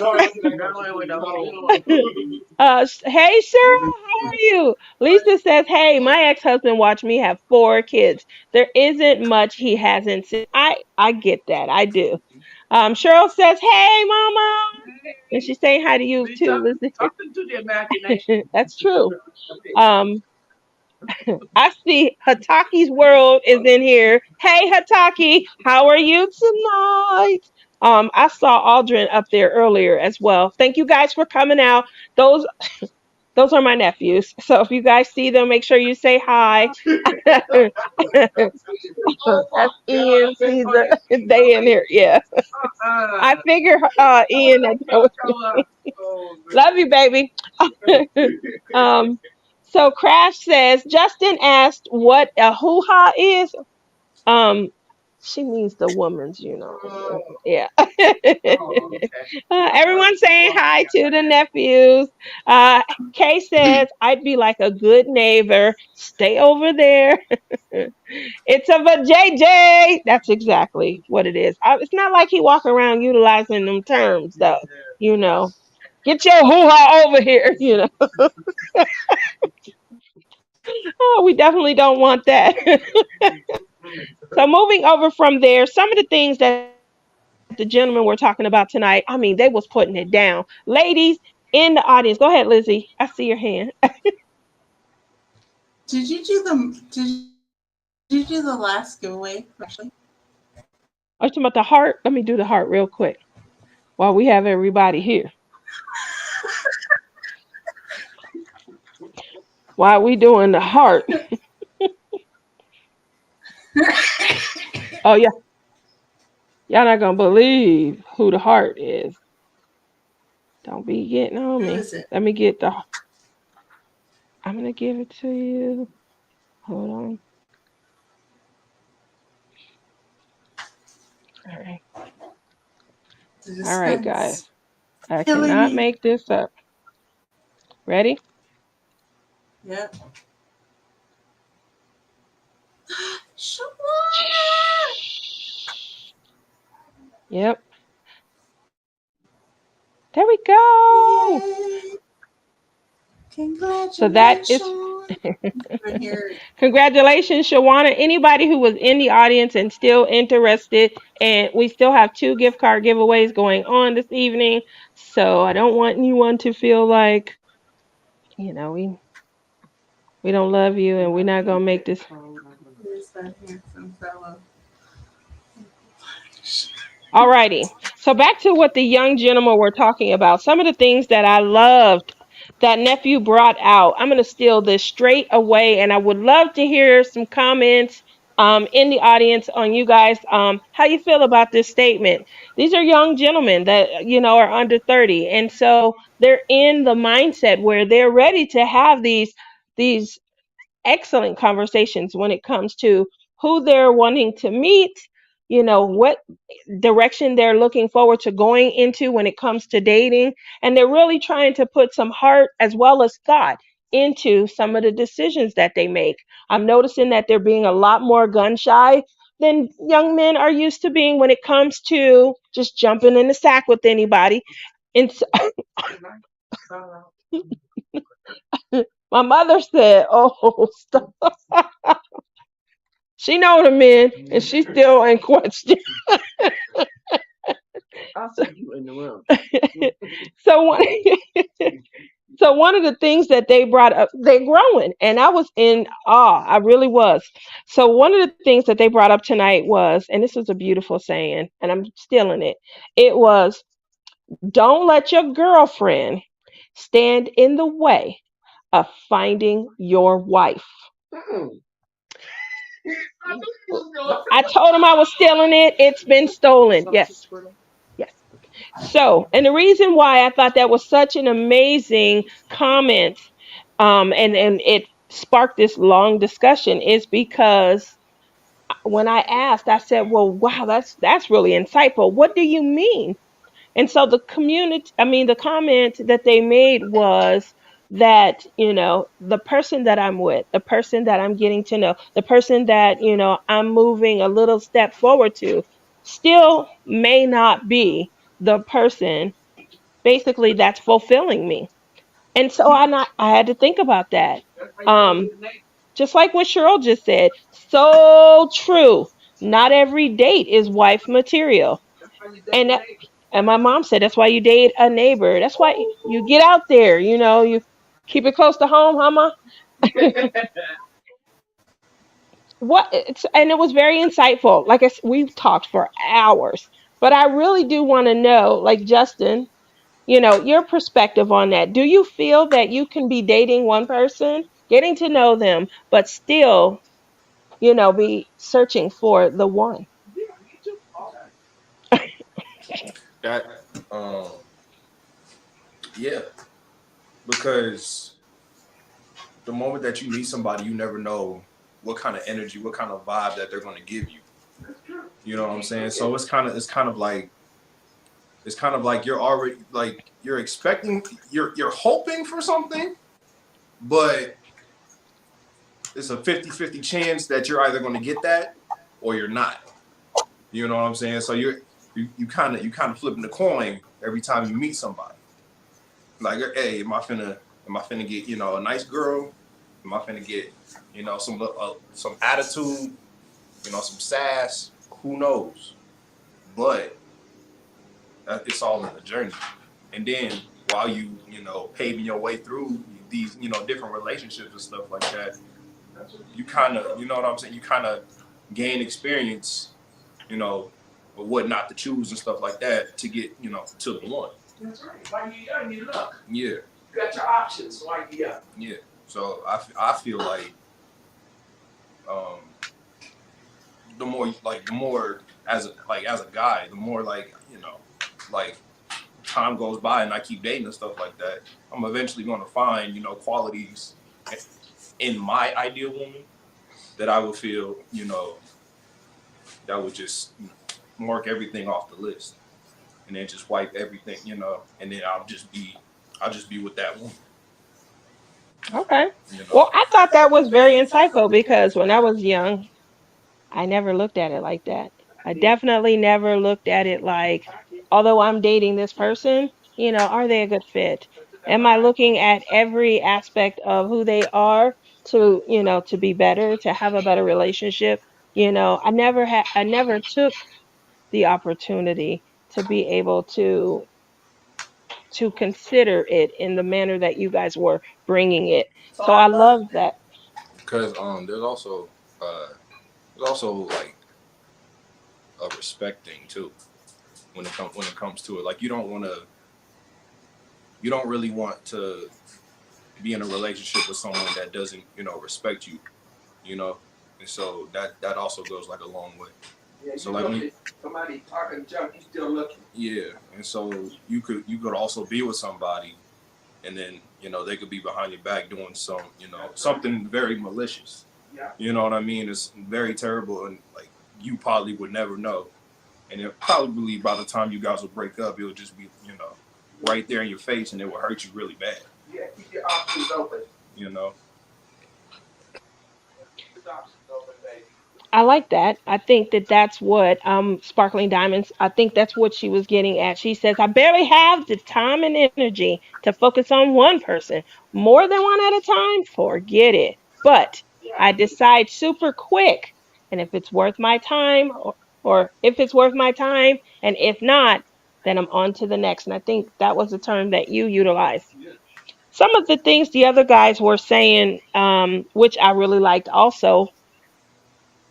Hey Cheryl, how are you? Lisa says, "Hey, my ex-husband watched me have 4 kids. There isn't much he hasn't seen." I get that. I do. Cheryl says, "Hey, Mama," and she's saying hi to you See, too, Lizzie. something to the imagination. That's true. Um, I see Hataki's world is in here. Hey, Hataki, how are you tonight? I saw Aldrin up there earlier as well. Thank you guys for coming out. Those those are my nephews. So if you guys see them, make sure you say hi. That's Ian, Caesar. They in here. Yeah. I figure Ian love you, baby. um so Crash says Justin asked what a hoo-ha is. Um she means the woman's, Yeah. Everyone saying hi to the nephews. Uh, Kay says, I'd be like a good neighbor. Stay over there. It's of a JJ. That's exactly what it is. It's not like he walk around utilizing them terms, though. You know, get your hoo-ha over here. Oh, we definitely don't want that. So moving over from there, some of the things that the gentlemen were talking about tonight, I mean, they was putting it down. Ladies in the audience, go ahead, Lizzie. I see your hand. Did you do the last giveaway, actually? Are you talking about the heart? Let me do the heart real quick while we have everybody here. While we doing the heart. Oh yeah. Y'all not gonna believe who the heart is. Don't be getting on Who me. is it? Let me get the I'm gonna give it to you. Hold on. All right. The All right, suspense. guys. I Killing cannot me. make this up. Ready? Yep. Shawana! Yep. There we go. Yay! So that is Congratulations! Right here. congratulations, Shawana. Anybody who was in the audience and still interested, and we still have 2 gift card giveaways going on this evening. So I don't want anyone to feel like, we don't love you and we're not gonna make this. Here's that handsome fellow. Alrighty. So back to what the young gentlemen were talking about. Some of the things that I loved that nephew brought out. I'm going to steal this straight away, and I would love to hear some comments in the audience on you guys. How you feel about this statement? These are young gentlemen that are under 30, and so they're in the mindset where they're ready to have these excellent conversations when it comes to who they're wanting to meet, what direction they're looking forward to going into when it comes to dating. And they're really trying to put some heart as well as thought into some of the decisions that they make. I'm noticing that they're being a lot more gun shy than young men are used to being when it comes to just jumping in the sack with anybody. And so, my mother said, "Oh, stop." She know the men, and she's still in question. I'll see you in the room. So one, so one of the things that they brought up, they're growing, and I was in awe. I really was. So one of the things that they brought up tonight was, and this was a beautiful saying, and I'm stealing it. It was, "Don't let your girlfriend stand in the way of finding your wife." I told him I was stealing it. It's been stolen. Yes. Yes. So, and the reason why I thought that was such an amazing comment, and it sparked this long discussion is because when I asked, I said, "Well, wow, that's really insightful. What do you mean?" And so the comment that they made was, that, the person that I'm with, the person that I'm getting to know, the person that, I'm moving a little step forward to, still may not be the person basically that's fulfilling me. And so I had to think about that. Um, just like what Cheryl just said, so true. Not every date is wife material. And and my mom said that's why you date a neighbor. That's why you get out there. You keep it close to home, huh, Ma? And it was very insightful. Like we've talked for hours, but I really do want to know, like Justin, your perspective on that. Do you feel that you can be dating one person, getting to know them, but still, be searching for the one? That um yeah, because the moment that you meet somebody, you never know what kind of energy, what kind of vibe that they're going to give you. You know what I'm saying? So it's kind of like you're already like you're expecting, you're hoping for something, but it's a 50-50 chance that you're either going to get that or you're not. You know what I'm saying? So you kind of flipping the coin every time you meet somebody. Like, hey, am I finna get a nice girl? Am I finna get some attitude? Some sass? Who knows? But it's all in the journey. And then while paving your way through these different relationships and stuff like that, you kind of what I'm saying. You kind of gain experience, you know, of what not to choose and stuff like that to get to the one. That's right. Why you young, you look. Yeah. You got your options while you young. Yeah. So I feel like um, the more as a guy, the more like time goes by and I keep dating and stuff like that, I'm eventually going to find qualities in my ideal woman that I would feel that would just mark everything off the list and then just wipe everything and then I'll just be with that woman. Okay. You know. Well, I thought that was very insightful because when I was young, I never looked at it like that. I definitely never looked at it like, although I'm dating this person, are they a good fit? Am I looking at every aspect of who they are to be better, to have a better relationship? I never took the opportunity to be able to consider it in the manner that you guys were bringing it. So I love that. Because uh there's also like a respect thing too when it comes to it. Like you don't really want to be in a relationship with someone that doesn't respect you, you know, and so that also goes like a long way. Yeah, So you like look at somebody talking junk, you still looking. yeah, and so you could also be with somebody and then they could be behind your back doing something very malicious. Yeah. You know what I mean? It's very terrible, and like you probably would never know. And it probably by the time you guys will break up, it'll just be right there in your face, and it will hurt you really bad. Yeah, keep your options open. You know. Keep your options open, baby. I like that. I think that that's what Sparkling Diamonds, I think that's what she was getting at. She says, I barely have the time and energy to focus on one person. More than one at a time, forget it. But I decide super quick. And if it's worth my time, or if it's worth my time, and if not, then I'm on to the next. And I think that was the term that you utilized. Some of the things the other guys were saying, which I really liked also,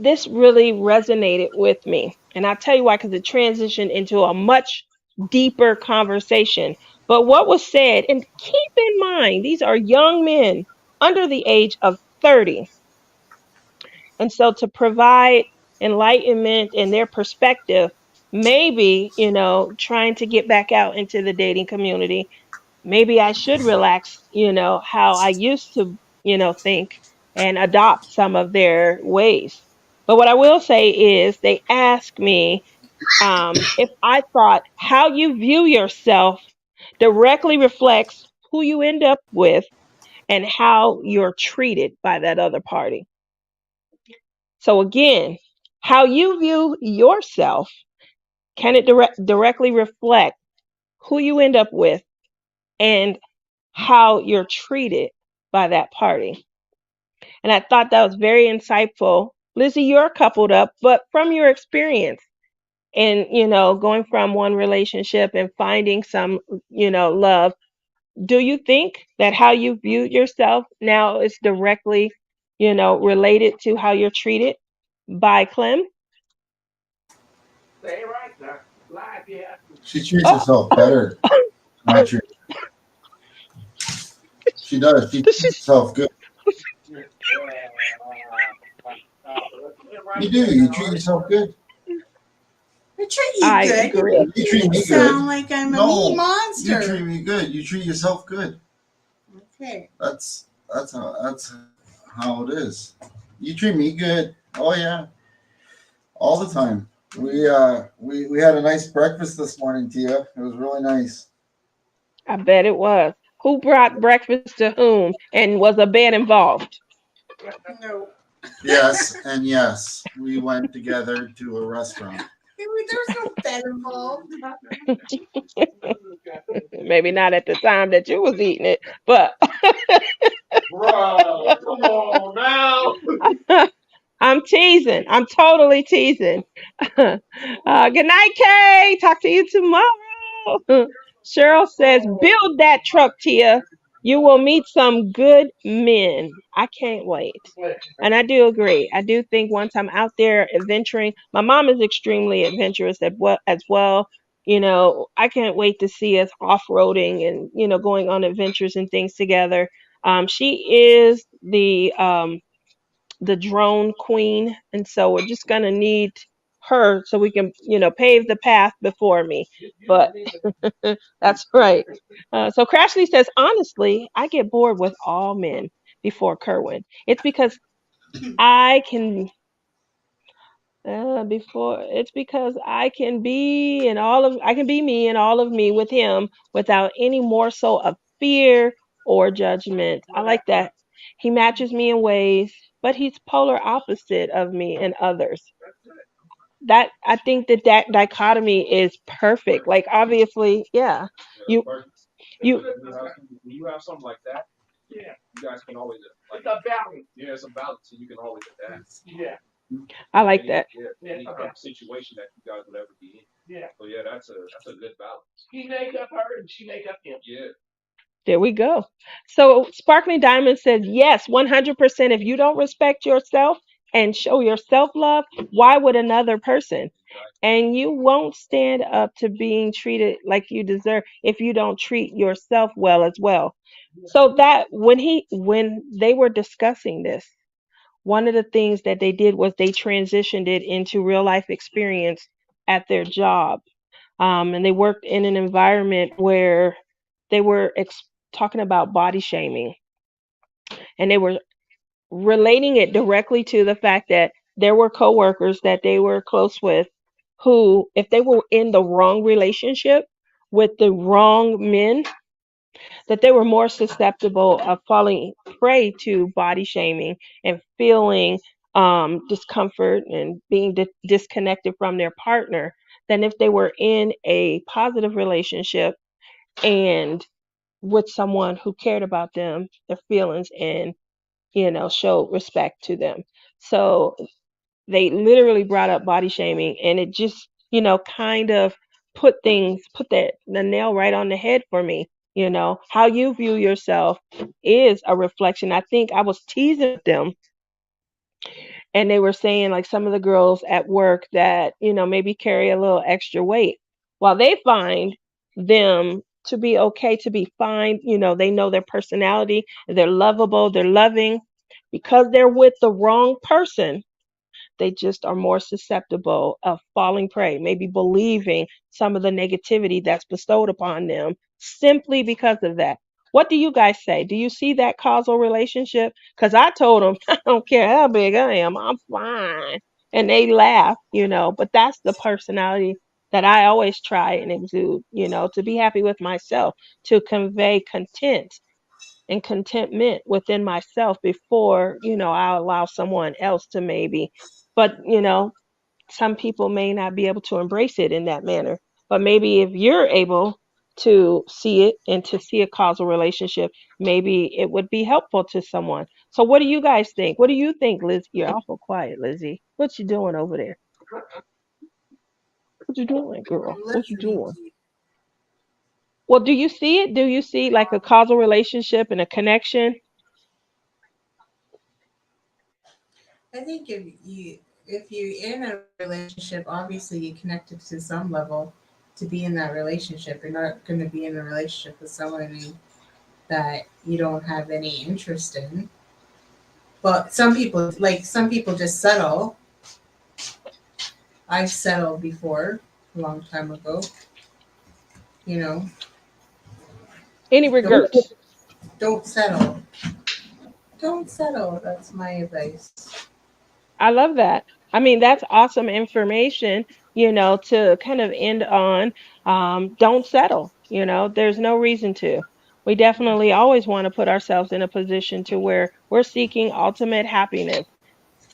this really resonated with me. And I'll tell you why, because it transitioned into a much deeper conversation. But what was said, and keep in mind, these are young men under the age of 30. And so to provide enlightenment and their perspective, maybe, trying to get back out into the dating community, maybe I should relax, how I used to, think and adopt some of their ways. But what I will say is they asked me if I thought how you view yourself directly reflects who you end up with, and how you're treated by that other party. So again, how you view yourself, can it directly reflect who you end up with and how you're treated by that party? And I thought that was very insightful. Lizzie, you're coupled up, but from your experience and, going from one relationship and finding some, love, do you think that how you view yourself now is directly, related to how you're treated by Clem? Stay right there. Live, yeah. She treats Oh, herself better. Not true. She does. She this treats is herself good. Yeah. Right You do. there You now, treat right? yourself good. I treat you I good. You agree. make You treat me me good. sound like I'm a mean No, you monster. treat me good. You treat yourself good. Okay. That's how it is. You treat me good. Oh yeah, all the time. We had a nice breakfast this morning, Tia. It was really nice. I bet it was. Who brought breakfast to whom and was a bed involved? No. Yes, and yes, we went together to a restaurant. There's no bed involved. Maybe not at the time that you was eating it, but Bro, come on now. I'm teasing. I'm totally teasing. Good night, Kay. Talk to you tomorrow. Cheryl says, build that truck, Tia. You will meet some good men. I can't wait. And I do agree. I do think once I'm out there adventuring, my mom is extremely adventurous as well. I can't wait to see us off-roading and, going on adventures and things together. She is the drone queen, and so we're just gonna need her so we can, pave the path before me. But that's right. So Crashly says, honestly, I get bored with all men before Kerwin. It's because I can before it's because I can be me and all of me with him without any morsel of fear or judgment. I like that. He matches me in ways, but he's polar opposite of me in others. That I think that dichotomy is perfect. Like obviously, yeah. You you When you have something like that, yeah, you guys can always like it's a balance. Yeah, it's a balance, and you can always adapt. Yeah. I like that. Any kind of situation that you guys would ever be in. Yeah. So yeah, that's a good balance. He make up her and she make up him. Yeah. There we go. So Sparkling Diamond says, yes, 100%. If you don't respect yourself and show your self love, why would another person? And you won't stand up to being treated like you deserve if you don't treat yourself well as well. So that when they were discussing this, one of the things that they did was they transitioned it into real life experience at their job. And they worked in an environment where they were talking about body shaming, and they were relating it directly to the fact that there were coworkers that they were close with who, if they were in the wrong relationship with the wrong men, that they were more susceptible of falling prey to body shaming and feeling discomfort and being disconnected from their partner than if they were in a positive relationship and with someone who cared about them, their feelings, and showed respect to them. So they literally brought up body shaming, and it just kind of put the nail right on the head for me. How you view yourself is a reflection. I think I was teasing with them, and they were saying like some of the girls at work that maybe carry a little extra weight, while they find them to be okay, to be fine. They know their personality, they're lovable, they're loving. Because they're with the wrong person, they just are more susceptible of falling prey, maybe believing some of the negativity that's bestowed upon them simply because of that. What do you guys say? Do you see that causal relationship? Because I told them, I don't care how big I am, I'm fine. And they laugh, but that's the personality that I always try and exude, to be happy with myself, to convey content and contentment within myself before, I allow someone else to maybe. But, some people may not be able to embrace it in that manner. But maybe if you're able to see it and to see a causal relationship, maybe it would be helpful to someone. So what do you guys think? What do you think, Liz? You're awful quiet, Lizzie. What you doing over there? What you doing, girl? I'm What you listening doing? to you. Well, do you see it? Do you see like a causal relationship and a connection? I think if you're in a relationship, obviously you connected to some level to be in that relationship. You're not going to be in a relationship with someone that you don't have any interest in. But some people just settle. I've settled before, a long time ago. You know, Any don't regrets? don't settle. Don't settle. That's my advice. I love that. I mean, that's awesome information, to kind of end on. Don't settle, there's no reason to. We definitely always want to put ourselves in a position to where we're seeking ultimate happiness.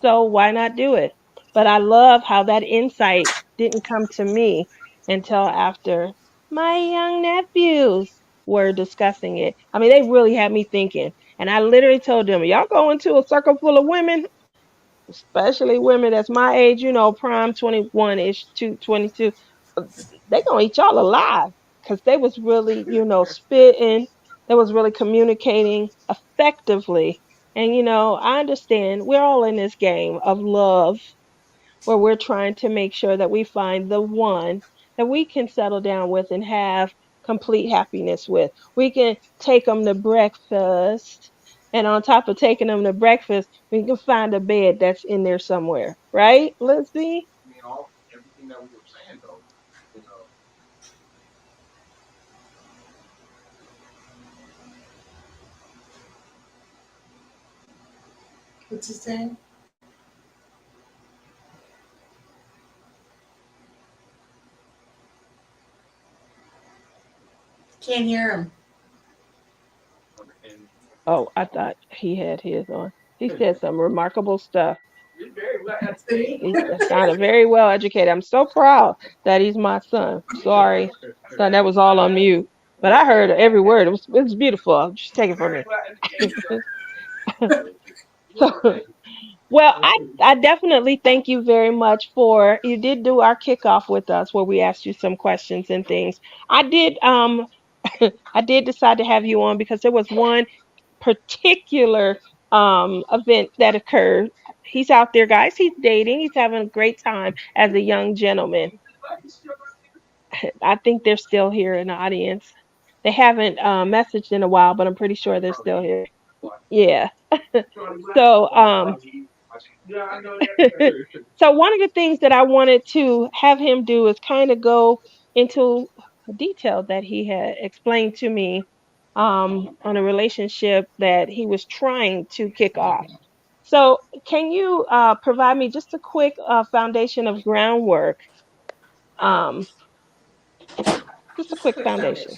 So why not do it? But I love how that insight didn't come to me until after my young nephews were discussing it. I mean, they really had me thinking. And I literally told them, y'all go into a circle full of women, especially women that's my age, prime 21-ish to 22, uh, they gonna eat y'all alive because they was really, spitting. They was really communicating effectively. And, I understand we're all in this game of love where we're trying to make sure that we find the one that we can settle down with and have complete happiness with. We can take them to breakfast. And on top of taking them to breakfast, we can find a bed that's in there somewhere. Right, Lizzie? I mean, all everything that we were saying though, you know, What's he saying? Can't hear him. and Oh, I thought he had his on. He said some remarkable stuff. you're very well See? educated. He sounded very well educated. I'm so proud that he's my son. Sorry, son, that was all on mute. But I heard every word. It was beautiful. Just take it from Very me. well educated, though. So, well, I definitely thank you very much for you did do our kickoff with us where we asked you some questions and things. I did I did decide to have you on because there was one particular event that occurred. He's out there, guys. He's dating. He's having a great time as a young gentleman. I think they're still here in the audience. They haven't messaged in a while, but I'm pretty sure they're still here. Yeah. So Yeah, I know that. so one of the things that I wanted to have him do is kind of go into detail that he had explained to me on a relationship that he was trying to kick off. So can you provide me just a quick foundation of groundwork? Um, just a quick foundation.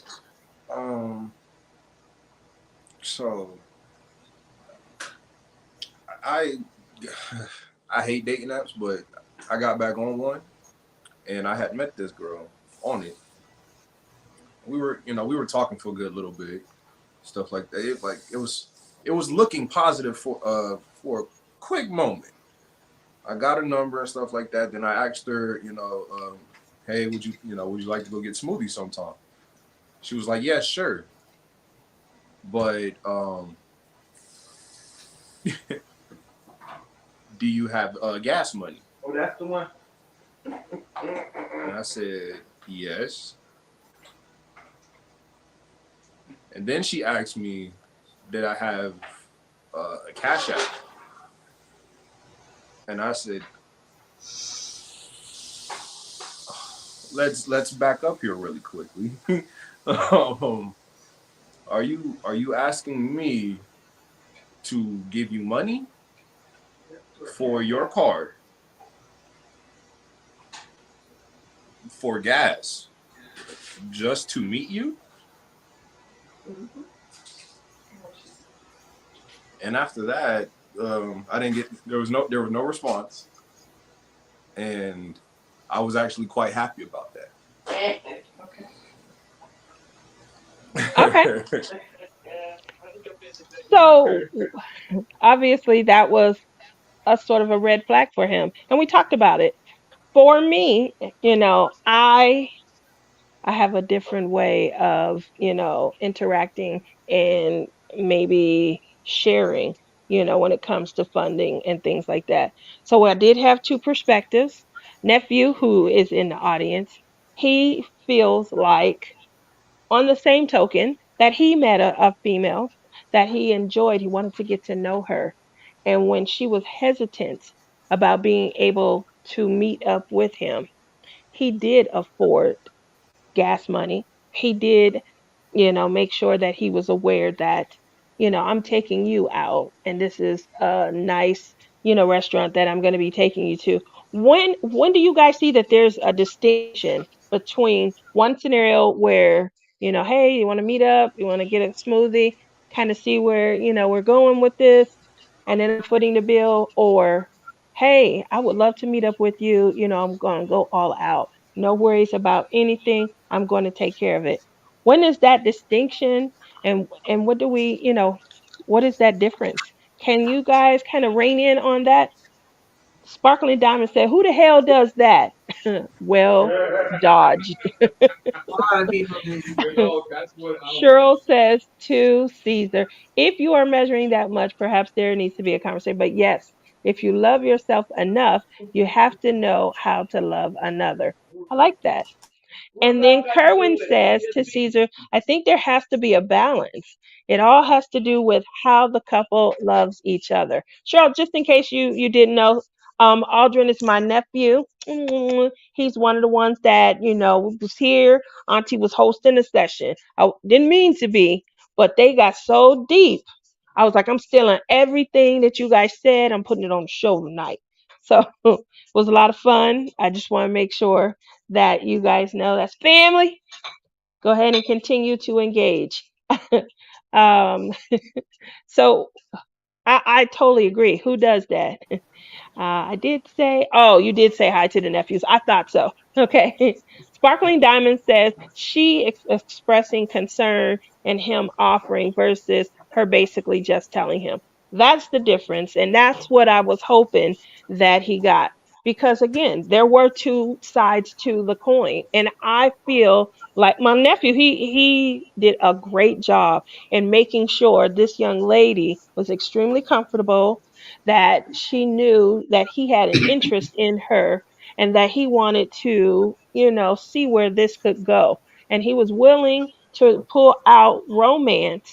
Um, so I I hate dating apps, but I got back on one, and I had met this girl on it. We were talking for a good little bit, stuff like that. It was looking positive for a quick moment. I got a number and stuff like that. Then I asked her, hey, would you like to go get smoothies sometime? She was like, yeah, sure, but do you have gas money? Oh, that's the one. And I said, yes. And then she asked me, did I have a cash app? And I said, let's back up here really quickly. um, are you asking me to give you money for your card for gas just to meet you? And after that, I didn't get there was no response, and I was actually quite happy about Okay. that. So obviously that was a sort of a red flag for him. And we talked about it. For me, I have a different way of, interacting and maybe sharing, when it comes to funding and things like that. So I did have two perspectives. Nephew, who is in the audience, he feels like, on the same token, that he met a female that he enjoyed. He wanted to get to know her. And when she was hesitant about being able to meet up with him, he did afford gas money. He did, make sure that he was aware that, I'm taking you out and this is a nice, restaurant that I'm going to be taking you to. When do you guys see that there's a distinction between one scenario where, hey, you want to meet up, you want to get a smoothie, kind of see where, we're going with this, and then I'm footing the bill, or hey, I would love to meet up with you, I'm going to go all out. No worries about anything. I'm going to take care of it. When is that distinction, and what do we, what is that difference? Can you guys kind of rein in on that? Sparkling Diamond said, "Who the hell does that?" Well, dodged. A lot of people do. Cheryl says to Caesar, if you are measuring that much, perhaps there needs to be a conversation. But yes, if you love yourself enough, you have to know how to love another. I like that. And then Kerwin says to Caesar, I think there has to be a balance. It all has to do with how the couple loves each other. Cheryl, just in case you didn't know, Aldrin is my nephew. He's one of the ones that, was here. Auntie was hosting a session. I didn't mean to be, but they got so deep. I was like, I'm stealing everything that you guys said. I'm putting it on the show tonight. So it was a lot of fun. I just want to make sure that you guys know that's family. Go ahead and continue to engage. um, so I totally agree. Who does that? I did say, oh, you did say hi to the nephews. I thought so. Okay. Sparkling Diamond says she expressing concern and him offering versus her basically just telling him. That's the difference. And that's what I was hoping that he got. Because again, there were two sides to the coin. And I feel like my nephew, he did a great job in making sure this young lady was extremely comfortable, that she knew that he had an interest in her and that he wanted to, see where this could go. And he was willing to pull out romantic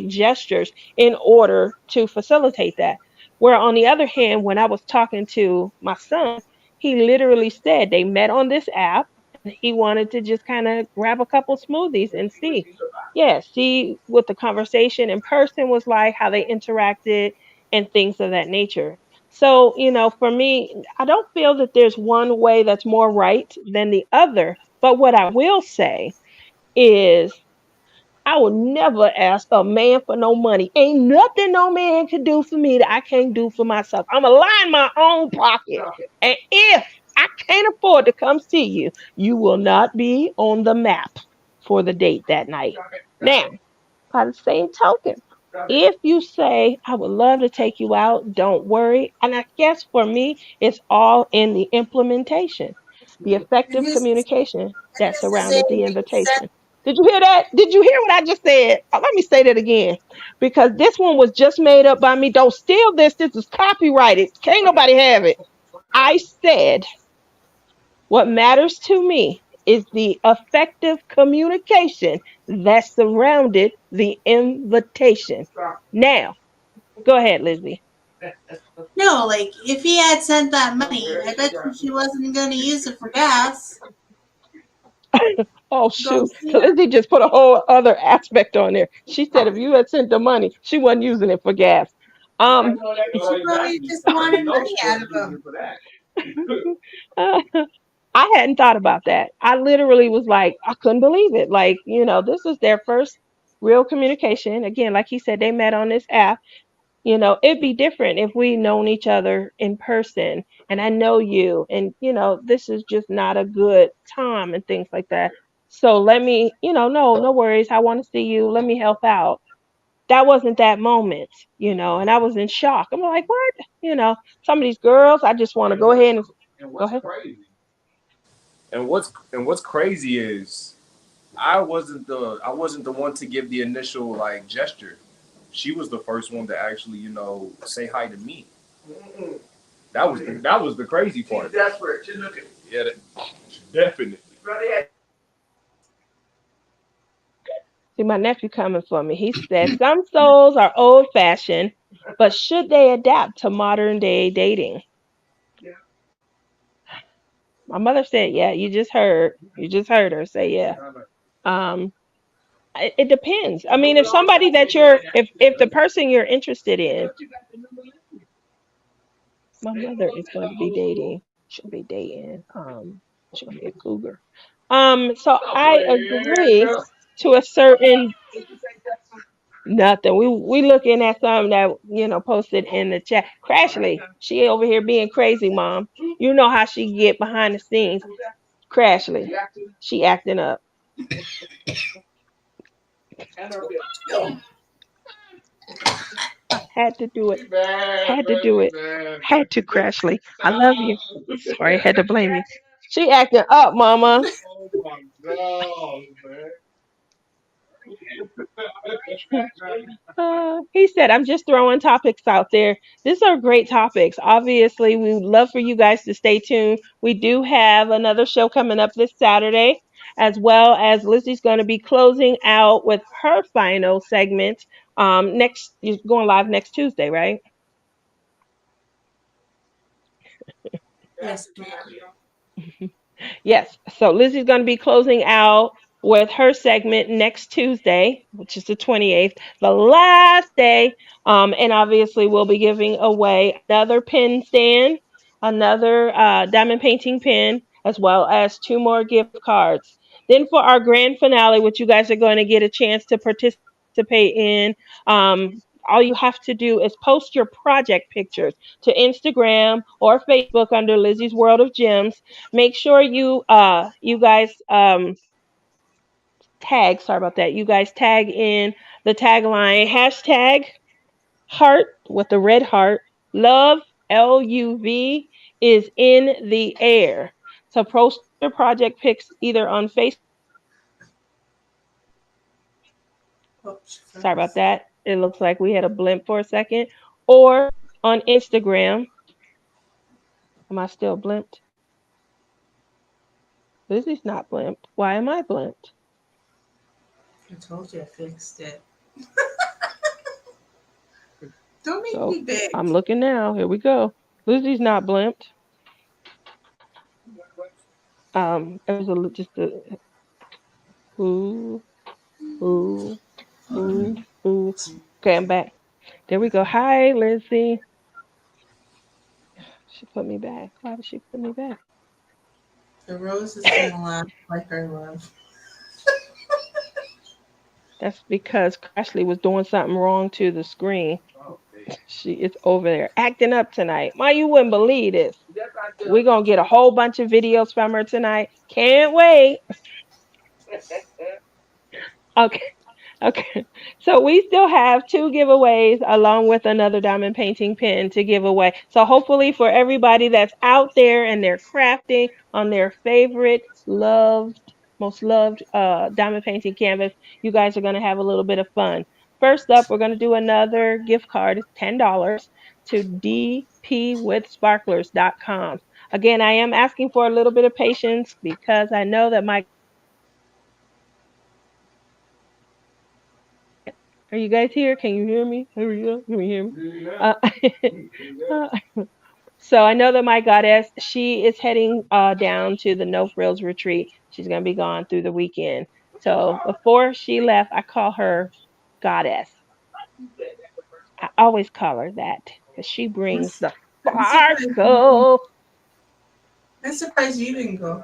gestures in order to facilitate that. Where on the other hand, when I was talking to my son, he literally said they met on this app and he wanted to just kind of grab a couple smoothies and see. Yeah, see what the conversation in person was like, how they interacted, and things of that nature. So, for me, I don't feel that there's one way that's more right than the other. But what I will say is I would never ask a man for no money. Ain't nothing no man can do for me that I can't do for myself. I'm going to line my own pocket. And if I can't afford to come see you, you will not be on the map for the date that night. Now, by the same token, if you say, I would love to take you out, don't worry. And I guess for me, it's all in the implementation, the And effective who's communication that to say surrounded the that you said invitation. Did you hear that? Did you hear what I just said? Let me say that again, because this one was just made up by me. Don't steal this. This is copyrighted. Can't nobody have it. I said, what matters to me is the effective communication that surrounded the invitation. Now, go ahead, Lizzie. no, like if he had sent that money, I bet you she wasn't going to use it for gas. Oh, Go shoot. see her. Lizzie just put a whole other aspect on there. She said if you had sent the money, she wasn't using it for gas. Um, She probably just wanted money out of him. uh, I hadn't thought about that. I literally was like, I couldn't believe it. Like, this is their first. real communication. Again, like he said, they met on this app. You know, it'd be different if we known each other in person and I know you and this is just not a good time and things like that. So let me, no worries. I want to see you. Let me help out. That wasn't that moment, and I was in shock. I'm like, what? Some of these girls, I just want to go ahead and go ahead. And what's crazy is I wasn't the one to give the initial like gesture. She was the first one to actually, say hi to me. That was the crazy part. She's desperate. She's looking. Yeah, definitely. See, my nephew coming for me. He said some souls are old fashioned, but should they adapt to modern day dating? My mother said, yeah, you just heard. You just heard her say, yeah. Um, it depends. I mean, if somebody that if the person you're interested in, my mother is going to be dating. She'll be dating. She's gonna be a cougar. So I agree to a certain nothing. We looking at something that posted in the chat. Crashly, she over here being crazy, mom. You know how she get behind the scenes. Crashly, she acting up. Had to do it. Had to do it. Had to, Crashly. I love you. Sorry, had to blame you. She acting up, mama. He said, I'm just throwing topics out there. These are great topics. Obviously, we would love for you guys to stay tuned. We do have another show coming up this Saturday, as well as Lizzie's going to be closing out with her final segment. You're going live next Tuesday, right? Yes, ma'am. Yes. So Lizzie's going to be closing out with her segment next Tuesday, which is the 28th, the last day. And obviously, we'll be giving away another pen stand, another diamond painting pen, as well as two more gift cards. Then for our grand finale, which you guys are going to get a chance to participate in, all you have to do is post your project pictures to Instagram or Facebook under Lizzie's World of Gems. Make sure you guys tag, sorry about that, you guys tag in the tagline hashtag heart with the red heart, love, LUV is in the air. So post your project pics either on Facebook, sorry about that, it looks like we had a blimp for a second, or on Instagram. Am I still blimped? Lizzie's not blimped. Why am I blimped? I told you I fixed it. Don't make So me big. I'm looking now. Here we go. Lizzie's not blimped. It was just a ooh, ooh, ooh, ooh. Okay, I'm back. There we go. Hi, Lizzie. She put me back. Why did she put me back? The rose is gonna laugh like I love. That's because Crashly was doing something wrong to the screen. She is over there acting up tonight. Why you wouldn't believe this? We're gonna get a whole bunch of videos from her tonight. Can't wait. Okay. Okay. So we still have two giveaways along with another diamond painting pen to give away. So hopefully for everybody that's out there and they're crafting on their favorite most loved diamond painting canvas, you guys are going to have a little bit of fun. First up, we're going to do another gift card. It's $10 to dpwithsparklers.com. Again, I am asking for a little bit of patience because I know that my Are you guys here? Can you hear me? Here we go. Can you hear me? So I know that my goddess, she is heading down to the No Frills retreat. She's gonna be gone through the weekend. So before she left, I call her goddess. I always call her that because she brings the I'm surprised you didn't. sparkle. I'm surprised you didn't go.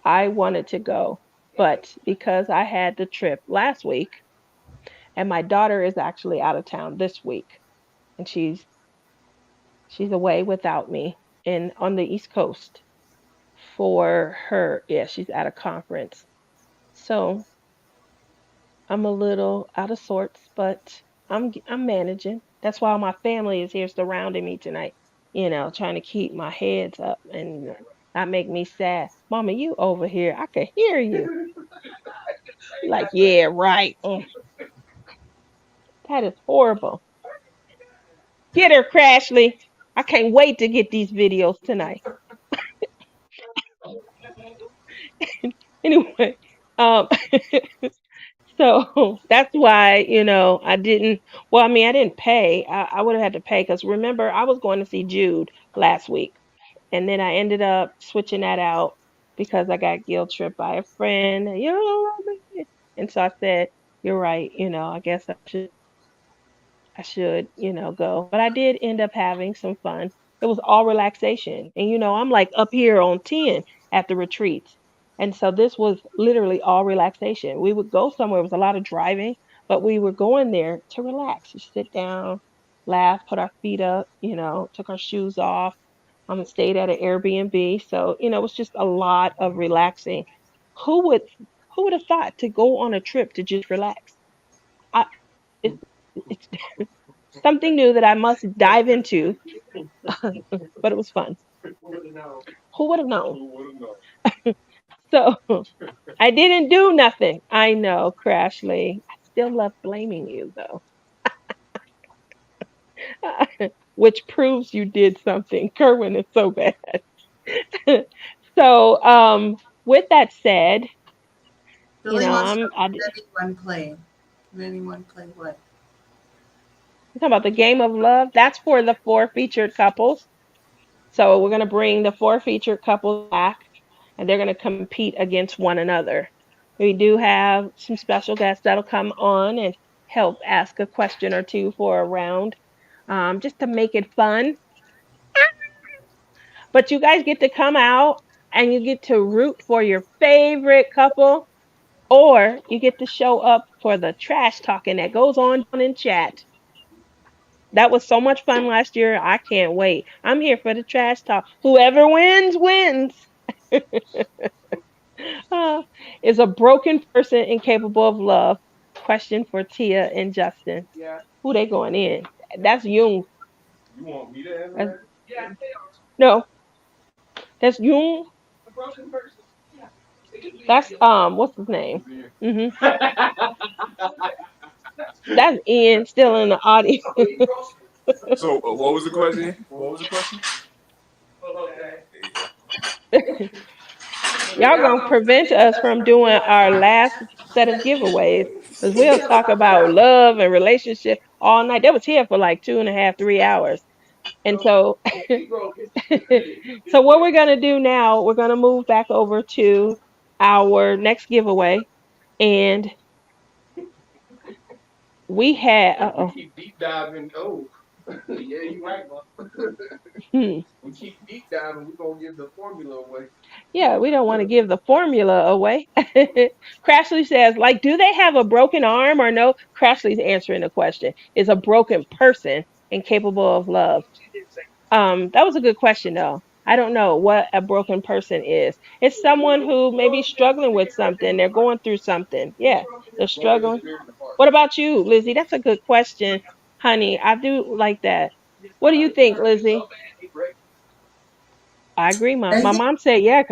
I wanted to go, But because I had the trip last week and my daughter is actually out of town this week and she's away without me and on the East Coast for her, yeah, she's at a conference. So I'm a little out of sorts, but I'm managing. That's why my family is here surrounding me tonight, trying to keep my heads up and not make me sad. Mama, you over here. I can hear you. Like, yeah, right. That is horrible. Get her, Crashly. I can't wait to get these videos tonight. Anyway, um, so that's why, I didn't, well, I mean, I didn't pay. I would have had to pay because remember, I was going to see Jude last week. And then I ended up switching that out because I got guilt tripped by a friend. You don't love me. And so I said, you're right. I guess I should, go. But I did end up having some fun. It was all relaxation. And, I'm like up here on 10 at the retreats. And so this was literally all relaxation. We would go somewhere, it was a lot of driving, but we were going there to relax, just sit down, laugh, put our feet up, took our shoes off. Stayed at an Airbnb. So, it was just a lot of relaxing. Who would who would have thought to go on a trip to just relax? I, it's, it's something new that I must dive into, but it was fun. Who would have known? So I didn't do nothing. I know, Crashly. I still love blaming you though, which proves you did something. Kerwin is so bad. So, with that said, Billy wants to know I what anyone play. Did anyone play what? talking about the game of love. That's for the four featured couples. So we're gonna bring the four featured couples back, and they're gonna compete against one another. We do have some special guests that'll come on and help ask a question or two for a round, just to make it fun. But you guys get to come out and you get to root for your favorite couple, or you get to show up for the trash talking that goes on down in chat. That was so much fun last year. I can't wait. I'm here for the trash talk. Whoever wins, wins. Uh, is a broken person incapable of love? Question for Tia and Justin. Who they going in? That's Jung. You want me to answer that? Yeah. No, that's Jung. That's what's his name? That's Ian still in the audience. So what was the question? What was the question? Y'all gonna prevent us from doing our last set of giveaways because we'll talk about love and relationship all night. They was here for like 2.5, 3 hours. And so so what we're gonna do now, we're gonna move back over to our next giveaway. And we had Keep deep diving. Oh, yeah, you right, hmm. we keep deep diving. We're gonna give the formula away. Yeah, we don't want to give the formula away. Crashly says, like, do they have a broken arm or no? Crashly's answering the question. Is a broken person incapable of love? That was a good question though. I don't know what a broken person is. It's someone who may be struggling with something. They're going through something. Yeah, they're struggling. What about you, Lizzie? That's a good question, honey. I do like that. What do you think, Lizzie? I agree. My I think mom said, yeah.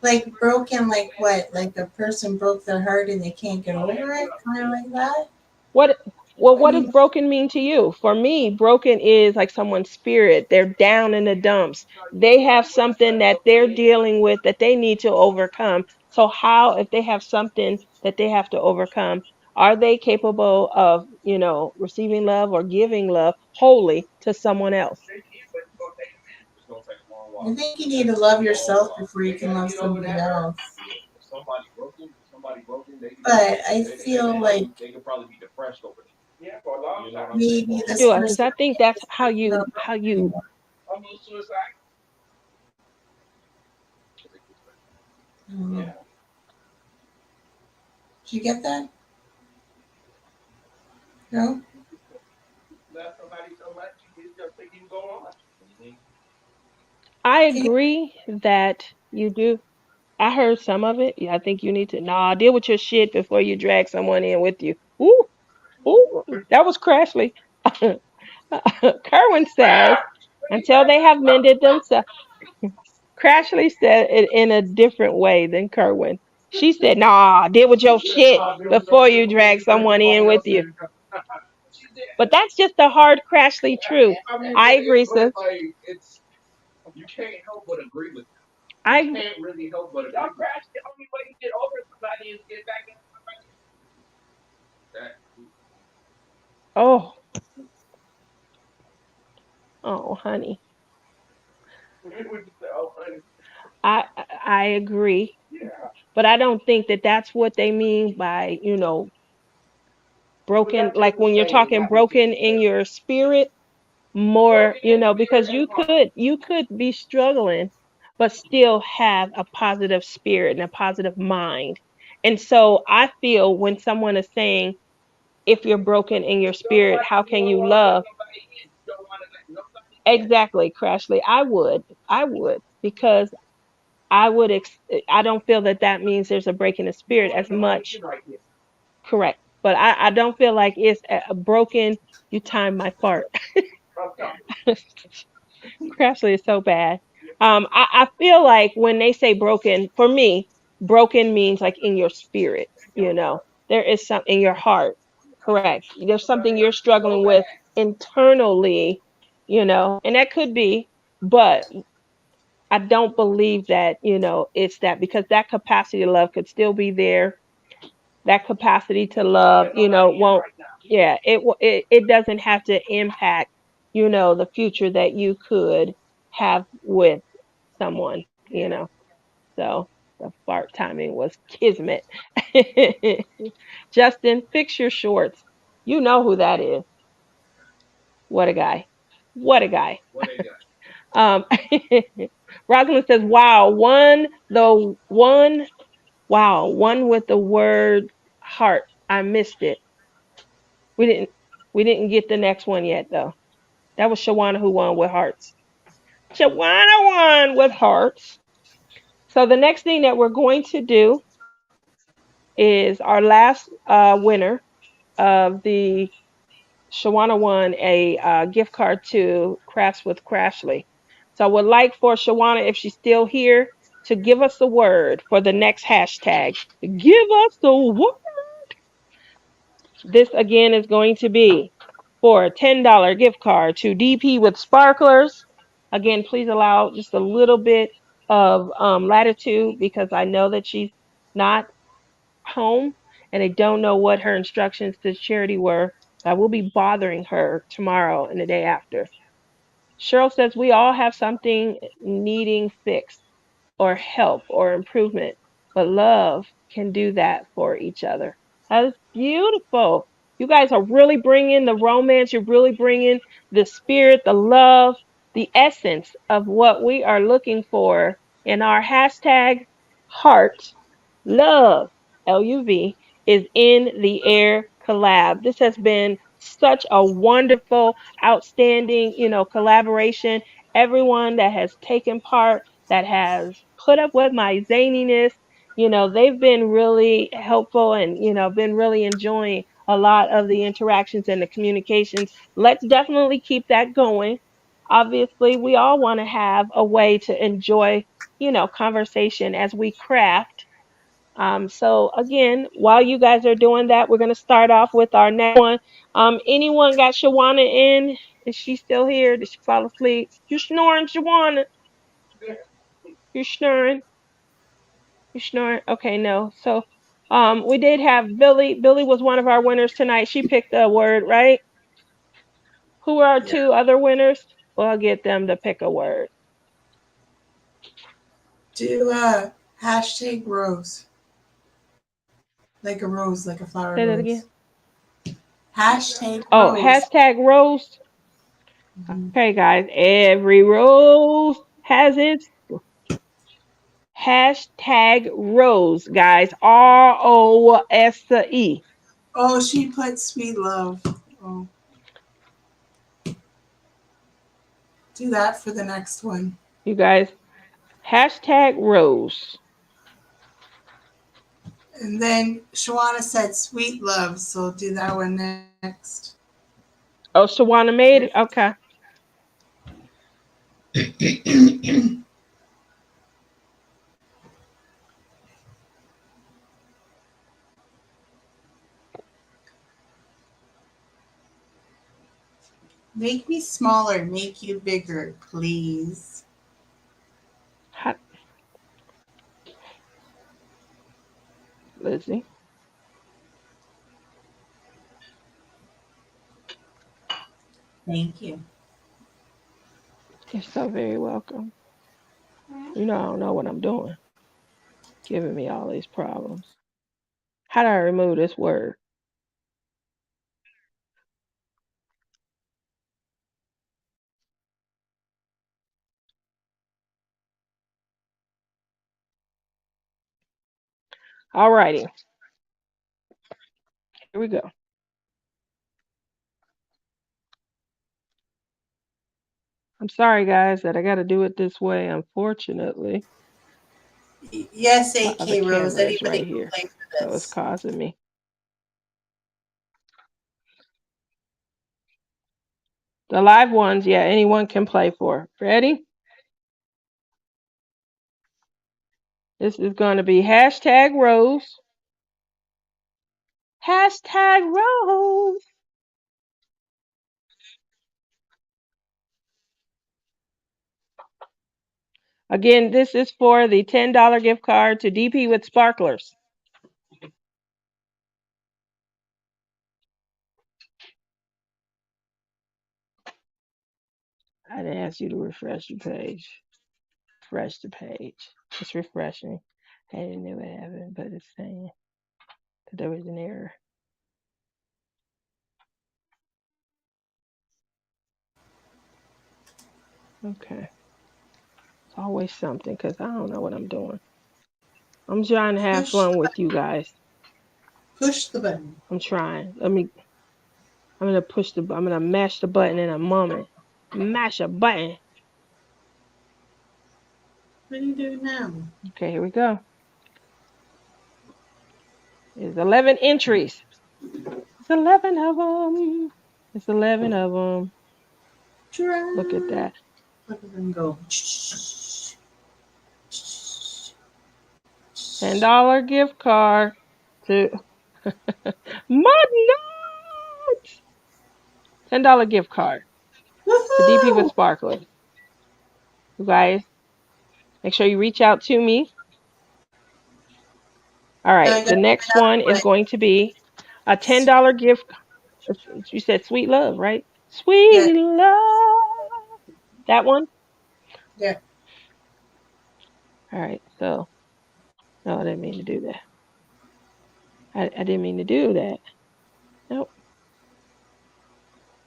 like broken, like what? Like the person broke their heart and they can't get over it, kind of like that. What I what does mean, broken mean to you? For me, broken is like someone's spirit. They're down in the dumps. They have something that they're dealing with that they need to overcome. So how, if they have something that they have to overcome, are they capable of, receiving love or giving love wholly to someone else? I think you need to love yourself before you can love somebody else. But I feel like They could probably be depressed over it. Yeah, for a long time. maybe this Sure, because person I think that's how can't you love how you Almost suicide. anymore. Yeah. Did you get that? No? Love somebody so much, you just think you can go on. I Can you? agree that you do. I heard some of it. Yeah, I think you need to deal with your shit before you drag someone in with you. Ooh, ooh, that was Crashly. Kerwin says, until they have mended themselves. Crashly said it in a different way than Kerwin. She said, deal with your shit before you drag someone in with you. But that's just the hard Crashly truth. I mean, I agree, sis. like it's you can't help but agree with them. You I can't really help but agree. Y'all crash. The only way to get over somebody is get back in somebody. oh oh honey. That would you say, oh honey, I agree, yeah. but I don't think that that's what they mean by, broken, like when you're talking broken in your spirit more, because you could be struggling but still have a positive spirit and a positive mind. And so I feel when someone is saying, if you're broken in your spirit, how can you love? Don't want to let nobody in. Exactly, Crashly. I would, because I don't feel that that means there's a break in the You don't spirit want as nobody much. in right there. Correct. But I don't feel like it's a broken, you time my fart. I'm talking. Crashly is so bad. I feel like when they say broken, for me, broken means like in your spirit, there is something in your heart. Correct. There's something you're struggling with internally, and that could be, but I don't believe that, it's that, because that capacity to love could still be there. That capacity to love, won't, yeah, it doesn't have to impact, the future that you could have with someone, So the fart timing was kismet. Justin, fix your shorts. You know who that is. What a guy. What a guy. What they got? Um, Rosalind says, wow, one with the word heart. I missed it. We didn't we didn't get the next one yet though. That was Shawana who won with hearts. Shawana won with hearts. So the next thing that we're going to do is our last winner of the Shawana won a gift card to Crafts with Crashly. So I would like for Shawana, if she's still here, to give us the word for the next hashtag. Give us the word. This again is going to be for a $10 gift card to DP with Sparklers. Again, please allow just a little bit of latitude, because I know that she's not home and I don't know what her instructions to charity were. I will be bothering her tomorrow and the day after. Cheryl says we all have something needing fixed or help or improvement, but love can do that for each other. That is beautiful. You guys are really bringing the romance, you're really bringing the spirit, the love, the essence of what we are looking for in our hashtag heart. Love, LUV, is in the air collab. This has been such a wonderful, outstanding, collaboration. Everyone that has taken part, that has put up with my zaniness, they've been really helpful, and, been really enjoying a lot of the interactions and the communications. Let's definitely keep that going. Obviously, we all want to have a way to enjoy, conversation as we craft. So again, while you guys are doing that, we're gonna start off with our next one. Anyone got Shawana in? Is she still here? Did she fall asleep? You snoring, Shawana? You snoring? You snoring? Okay, no. So, we did have Billy. Billy was one of our winners tonight. She picked a word, right? Who are our Yeah. two other winners? We'll get them to pick a word. Do hashtag rose. Like a rose, like a flower Say that again. rose. Hashtag Oh, rose. hashtag roast. Mhm. Okay, guys. Every rose has its Hashtag Rose, guys. ROSE. Oh, she put sweet love. Oh. Do that for the next one. You guys, hashtag Rose. And then Shawana said sweet love, so do that one next. Oh, Shawana made it? Okay. Make me smaller, make you bigger, please. Lizzie. Thank you. You're so very welcome. You know I don't know what I'm doing. Giving me all these problems. How do I remove this word? Alrighty. Here we go. I'm sorry, guys, that I got to do it this way, unfortunately. Yes, My other AK Rose. camera is Anybody right can here. play for So it's this. causing me. The live ones, yeah, anyone can play for. Ready? This is going to be hashtag Rose. Hashtag Rose. Again, this is for the $10 gift card to DP with Sparklers. I didn't ask you to refresh your page. Refresh the page. It's refreshing. I didn't know what happened, but it's saying that there was an error. Okay. It's always something because I don't know what I'm doing. I'm trying to have fun with you guys. Push the button. I'm trying. I'm gonna mash the button in a moment. Mash a button. What are you doing now? Okay, here we go. There's 11 entries. It's 11 of them. It's 11 of them. Look at that. Look at them go. $10 gift card to Mud Nuts. $10 gift card to DP with Woohoo! Sparkler. You guys, make sure you reach out to me. All Now right, I the gotta next one is going to be a $10 gift. You said sweet love, right? Yeah, Sweet love. That one? yeah. All right, so no, I didn't mean to do that. I didn't mean to do that. Nope.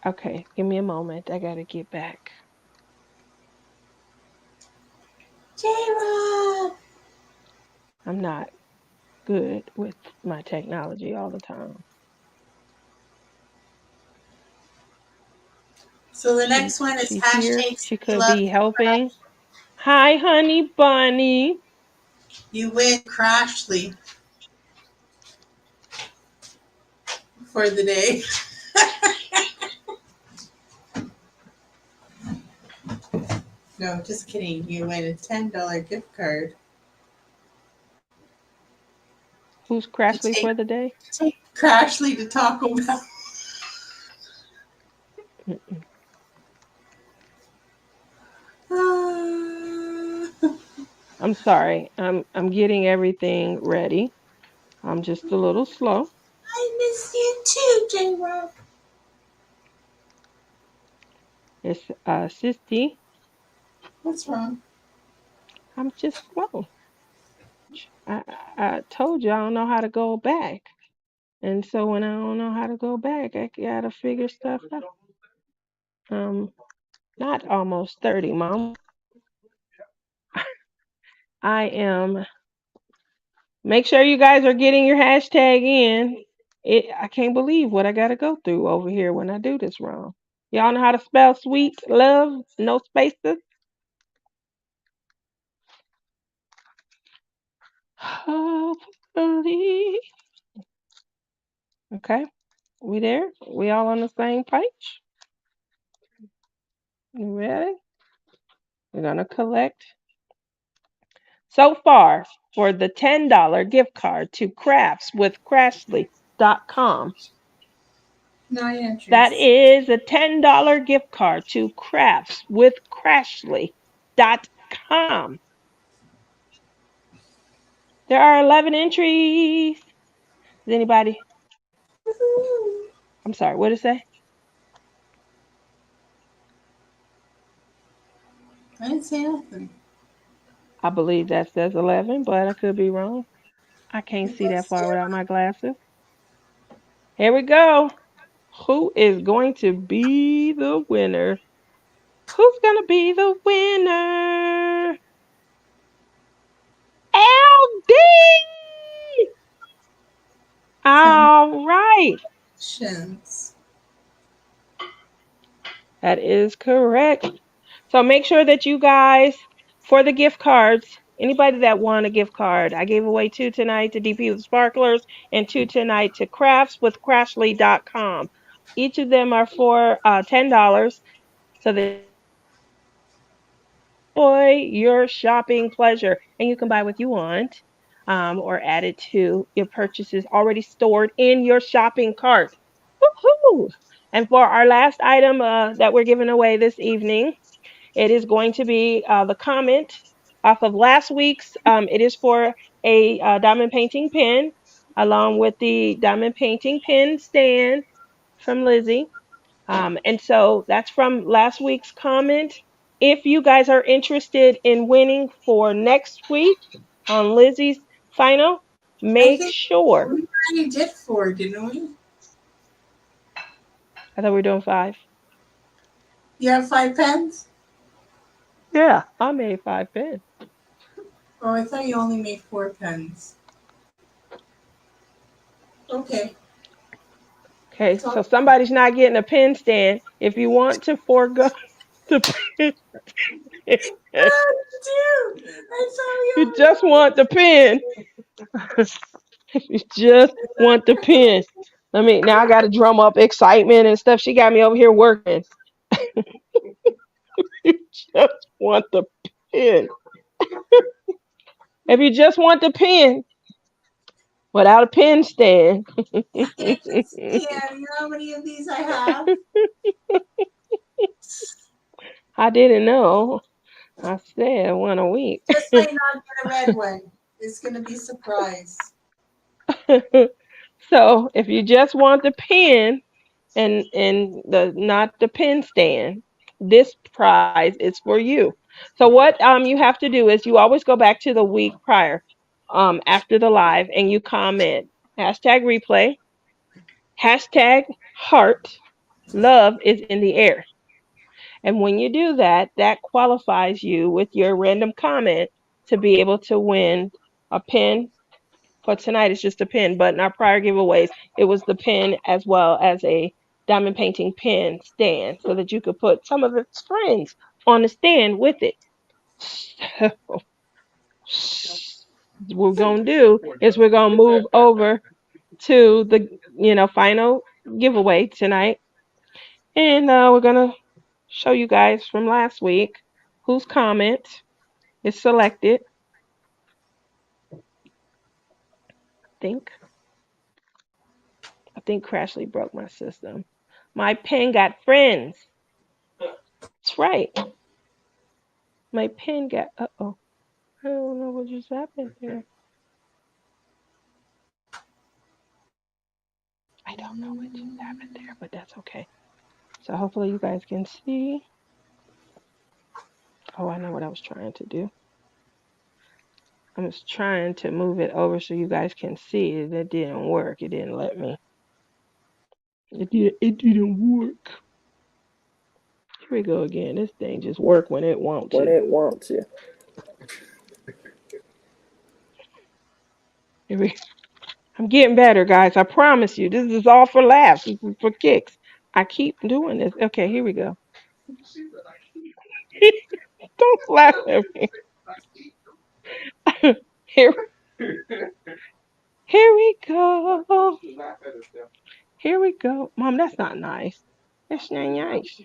Okay, give me a moment. I gotta get back. J-Rob! I'm not good with my technology all the time. So the next one is She's here. hashtag She sweet could love. be helping. Hi, honey bunny. You win Crashly for the day. No, just kidding. You win a $10 gift card Who's to Crashly take for the day? Crashly to Taco Bell. Mm-mm. I'm sorry. I'm getting everything ready. I'm just a little slow. I miss you too, J-Rob. It's Sissy. What's wrong? I'm just slow. I told you I don't know how to go back. And so when I don't know how to go back, I gotta figure stuff out. Not almost 30, Mom. I am. Make sure you guys are getting your hashtag in. I can't believe what I got to go through over here when I do this wrong. Y'all know how to spell sweet love? No spaces. Hopefully. Okay. We there? We all on the same page? You ready? We're going to collect so far for the $10 gift card to craftswithcrashly.com. Nine entries. That is a $10 gift card to craftswithcrashly.com. There are 11 entries. Is anybody? Woohoo. I'm sorry, what did it say? I didn't say nothing. I believe that says 11, but I could be wrong. I can't see that far without my glasses. Here we go. Who is going to be the winner? Who's going to be the winner? LD! All right. Congratulations. That is correct. So make sure that you guys, for the gift cards, anybody that won a gift card, I gave away 2 tonight to DP with Sparklers and 2 tonight to craftswithcrashly.com. Each of them are for $10. So that enjoy your shopping pleasure. And you can buy what you want or add it to your purchases already stored in your shopping cart. Woohoo! And for our last item that we're giving away this evening, it is going to be the comment off of last week's. It is for a diamond painting pen, along with the diamond painting pen stand from Lizzie. And so that's from last week's comment. If you guys are interested in winning for next week on Lizzie's final, I make think sure. we already did 4, didn't we? I thought we were doing 5. You have 5 pens? Yeah, I made 5 pens. Oh, I thought you only made 4 pens. Okay. Okay, so somebody's not getting a pen stand. If you want to forego the pen, Oh, dude! I saw you just want the pen. You just want the pen. Now I got to drum up excitement and stuff. She got me over here working. You just want the pen. If you just want the pen without a pen stand. Yeah, you know how many of these I have? I didn't know. I said one a week. Just might not get a red one. It's gonna be surprise. So if you just want the pen and the not the pen stand, this prize is for you. So what you have to do is you always go back to the week prior after the live and you comment #replay, #heart, love is in the air. And when you do that, that qualifies you with your random comment to be able to win a pin. For tonight, it's just a pin, but in our prior giveaways, it was the pin as well as a diamond painting pin stand so that you could put some of its friends on the stand with it. So, what we're going to do is we're going to move over to the final giveaway tonight. And we're going to show you guys from last week whose comment is selected. think. I think Crashly broke my system. My pen got friends. That's right. My pen got. Uh-oh. I don't know what just happened there. I don't know what just happened there, but that's okay. So hopefully you guys can see. Oh, I know what I was trying to do. I was trying to move it over so you guys can see it. It didn't work. It didn't let me. It didn't work. Here we go again. This thing just work when it wants to. Here we I'm getting better, guys. I promise you. This is all for laughs. This is for kicks. I keep doing this. Okay, here we go. Don't laugh at me. Here, here we go. Here we go. Mom, that's not nice. That's not nice.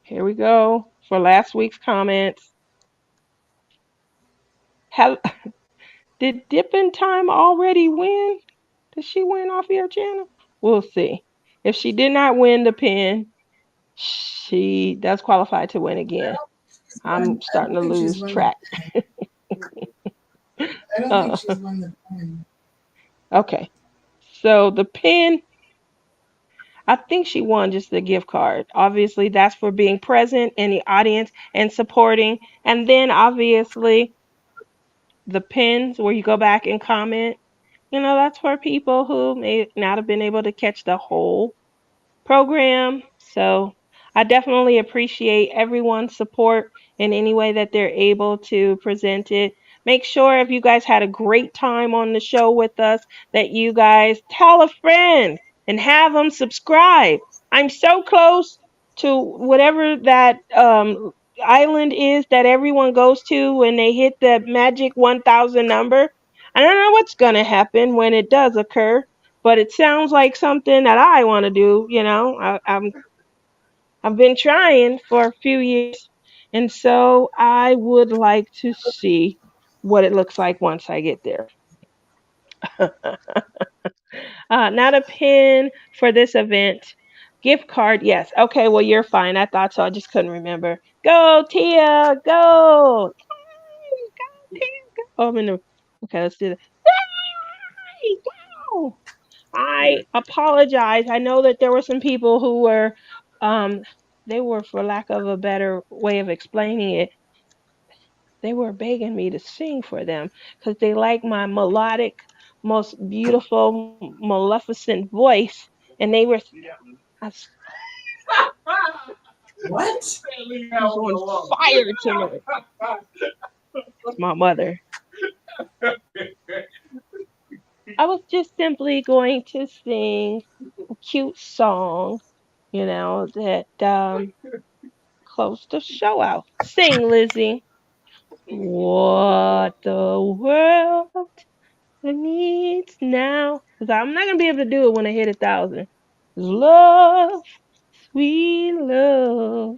Here we go for last week's comments. Hell, did Dippin' Time already win? Did she win off your channel? We'll see. If she did not win the pin, she does qualify to win again. I'm I starting don't to think she's lose won the track. I don't think Uh, she's won the pen. okay. So the pin, I think she won just the gift card. Obviously, that's for being present in the audience and supporting. And then obviously the pins where you go back and comment, that's for people who may not have been able to catch the whole program. So I definitely appreciate everyone's support in any way that they're able to present it. Make sure if you guys had a great time on the show with us that you guys tell a friend and have them subscribe. I'm so close to whatever that island is that everyone goes to when they hit the magic 1,000 number. I don't know what's going to happen when it does occur, but it sounds like something that I want to do. I've been trying for a few years, and so I would like to see what it looks like once I get there. Not a pin for this event. Gift card, yes. Okay, well you're fine. I thought so. I just couldn't remember. Go, Tia, go. Go, Tia, go. Oh, I'm in the. Okay, let's do this. Go. I apologize. I know that there were some people who were, um, they were, for lack of a better way of explaining it, they were begging me to sing for them because they like my melodic, most beautiful, maleficent voice. And they were, I was What? on fire tonight. It's my mother. I was just simply going to sing a cute song, that closed the show out. Sing, Lizzie. What the world needs now. Because I'm not going to be able to do it when I hit 1,000. Love, sweet love.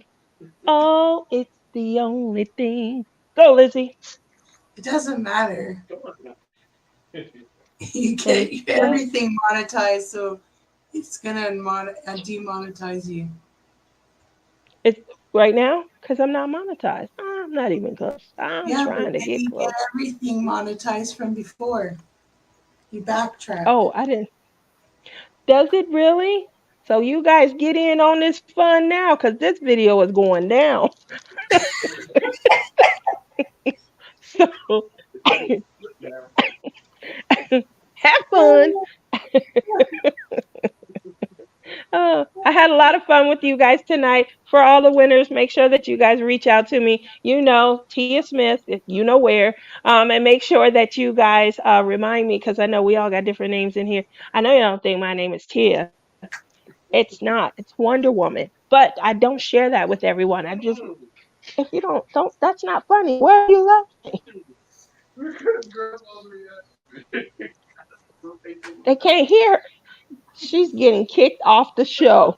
Oh, it's the only thing. Go, Lizzie. It doesn't matter. You It's get just, everything monetized, so it's gonna demonetize you. it's right now because I'm not monetized. I'm not even close. I'm Yeah, but trying to then get you get close. everything monetized from before. You backtrack. Oh, I didn't. Does it really? So you guys get in on this fun now because this video is going down. So have fun. I had a lot of fun with you guys tonight. For all the winners, make sure that you guys reach out to me. Tia Smith, you know where. And make sure that you guys remind me because I know we all got different names in here. I know you don't think my name is Tia. It's not. It's Wonder Woman. But I don't share that with everyone. If you don't, that's not funny. Where are you laughing? They can't hear. She's getting kicked off the show.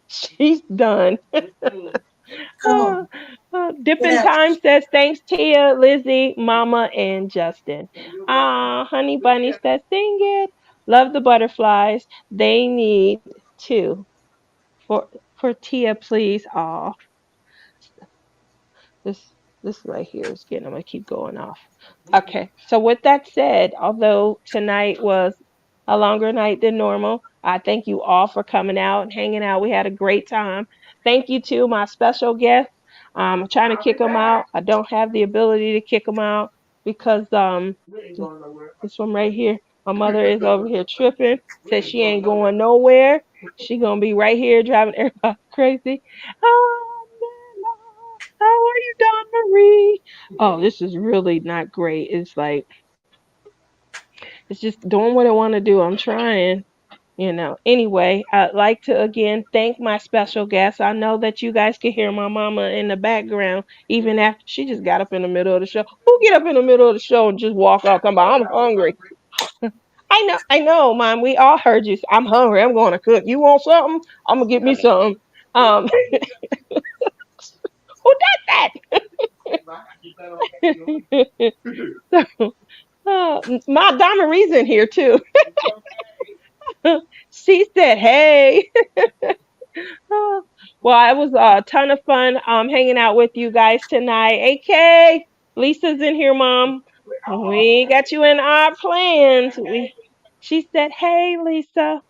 She's done. Go. Get Dipping out. Time says thanks Tia, Lizzie, Mama, and Justin. Honey Bunny says sing it. Love the butterflies. They need two for Tia, please. Aw, this this right here is getting. I'm gonna keep going off. Okay. So with that said, although tonight was a longer night than normal, I thank you all for coming out and hanging out. We had a great time. Thank you to my special guests. I'm trying to kick them out. I don't have the ability to kick them out because this one right here, my mother is over here tripping. Says she ain't going nowhere. She gonna be right here driving everybody crazy. Oh, you, Don Marie? Oh, this is really not great. It's like it's just doing what I want to do. I'm trying. Anyway, I'd like to again thank my special guests. I know that you guys can hear my mama in the background, even after she just got up in the middle of the show. Who get up in the middle of the show and just walk out? Come on, I'm hungry. I know, Mom. We all heard you. I'm hungry. I'm going to cook. You want something? I'm gonna get me something. Um, who does that? My Donna Marie's in here too. She said, "Hey." Oh, well, it was a ton of fun hanging out with you guys tonight. AK, Lisa's in here, Mom. We got you in our plans. She said, "Hey, Lisa."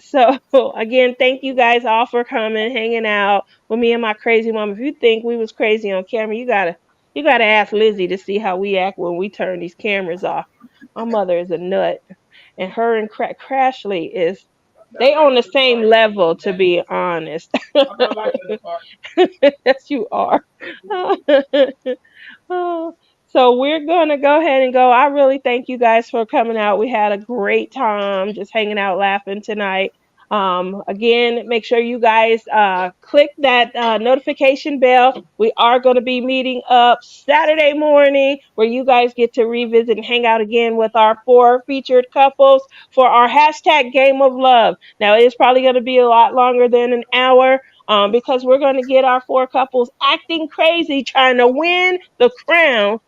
So again, thank you guys all for coming, hanging out with me and my crazy mom. If you think we was crazy on camera, you gotta ask Lizzie to see how we act when we turn these cameras off. My mother is a nut, and her and Crashly is they on the same level, to be honest. Yes, you are. Oh, so we're going to go ahead and go. I really thank you guys for coming out. We had a great time just hanging out, laughing tonight. Again, make sure you guys click that notification bell. We are going to be meeting up Saturday morning where you guys get to revisit and hang out again with our 4 featured couples for our hashtag Game of Love. Now, it's probably going to be a lot longer than an hour because we're going to get our 4 couples acting crazy trying to win the crown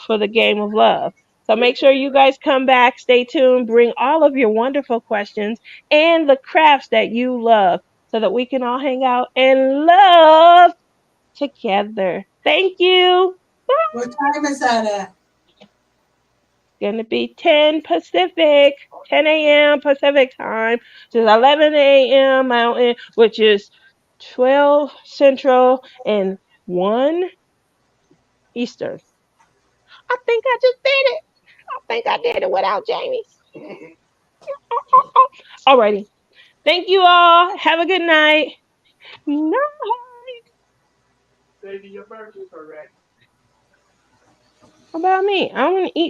for the Game of Love. So make sure you guys come back, stay tuned, bring all of your wonderful questions and the crafts that you love so that we can all hang out and love together. Thank you. What time is that at? Going to be 10 Pacific, 10 a.m. Pacific time, which is 11 a.m. Mountain, which is 12 Central and 1 Eastern. I think I just did it. I think I did it without Jamie. Alrighty. Thank you all. Have a good night. Night. Baby, your burgers are ready. How about me? I want to eat